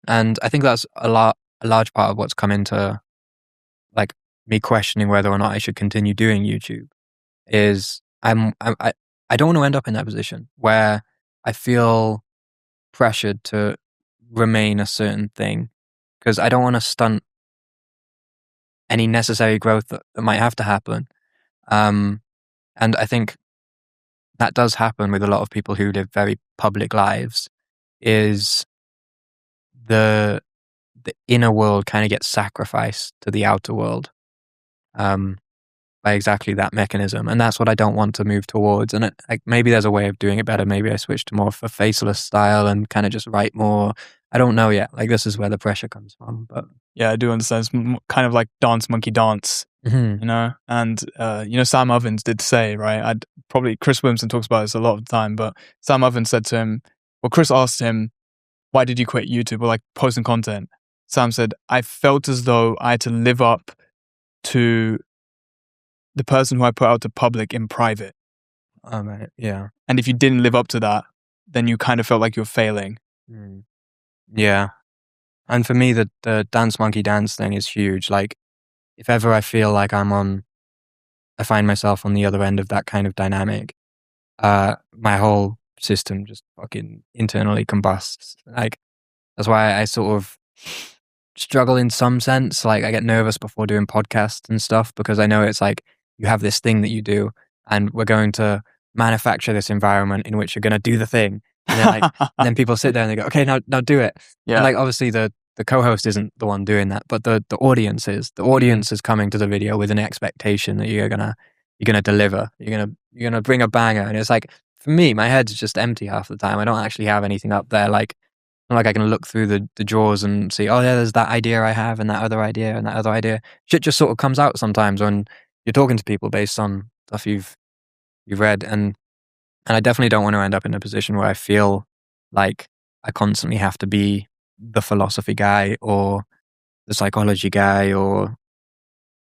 And I think that's a large part of what's come into like me questioning whether or not I should continue doing YouTube is I don't want to end up in that position where I feel pressured to remain a certain thing, because I don't want to stunt any necessary growth that might have to happen. And I think that does happen with a lot of people who live very public lives, is the inner world kind of gets sacrificed to the outer world by exactly that mechanism. And that's what I don't want to move towards. And maybe there's a way of doing it better. Maybe I switch to more of a faceless style and kind of just write more. I don't know yet. Like, this is where the pressure comes from. But yeah, I do understand. It's kind of like dance monkey dance, And Sam Ovens did say, right? Chris Williamson talks about this a lot of the time, but Sam Ovens said to him, well, Chris asked him, why did you quit YouTube or like posting content? Sam said, I felt as though I had to live up to the person who I put out to public in private. Oh, man. Yeah. And if you didn't live up to that, then you kind of felt like you're failing. Yeah. And for me, the dance monkey dance thing is huge. Like, if ever I feel like I find myself on the other end of that kind of dynamic, my whole system just fucking internally combusts. Like, that's why I sort of struggle in some sense. Like I get nervous before doing podcasts and stuff because I know it's like you have this thing that you do and we're going to manufacture this environment in which you're going to do the thing. And then, and then people sit there and they go, okay, now do it. Yeah. And like obviously the co-host isn't the one doing that, but the audience is. The audience is coming to the video with an expectation that you're gonna deliver. You're gonna bring a banger. And it's like, for me, my head's just empty half the time. I don't actually have anything up there. Like I can look through the drawers and see, oh yeah, there's that idea I have and that other idea and that other idea. Shit just sort of comes out sometimes when you're talking to people based on stuff you've read. And I definitely don't want to end up in a position where I feel like I constantly have to be the philosophy guy or the psychology guy or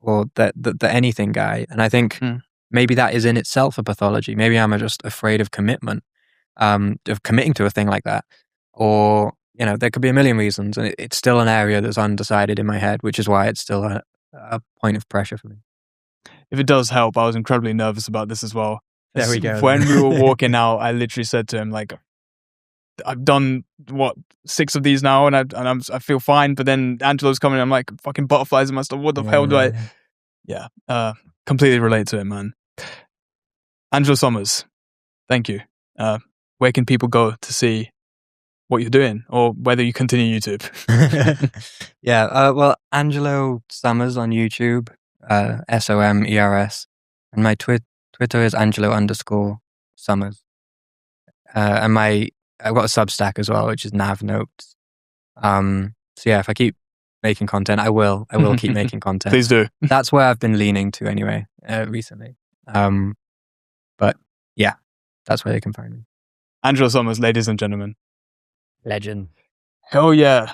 the anything guy. And I think maybe that is in itself a pathology. Maybe I'm just afraid of commitment, of committing to a thing like that. Or, there could be a million reasons, and it's still an area that's undecided in my head, which is why it's still a point of pressure for me. If it does help, I was incredibly nervous about this as well. There we go. When we were walking out, I literally said to him, like, I've done 6 of these now, and I feel fine. But then Angelo's coming, and I'm like, fucking butterflies in my stomach. What the hell do I? Yeah, completely relate to it, man. Angelo Somers, thank you. Where can people go to see what you're doing, or whether you continue YouTube? Well, Angelo Somers on YouTube, SOMERS, and my Twitter is Angelo_Somers, and I've got a Substack as well, which is Nav Notes. So yeah, if I keep making content, I will keep making content. Please do. That's where I've been leaning to anyway, recently. But yeah, that's where they can find me. Angelo Somers, ladies and gentlemen. Legend. Hell yeah.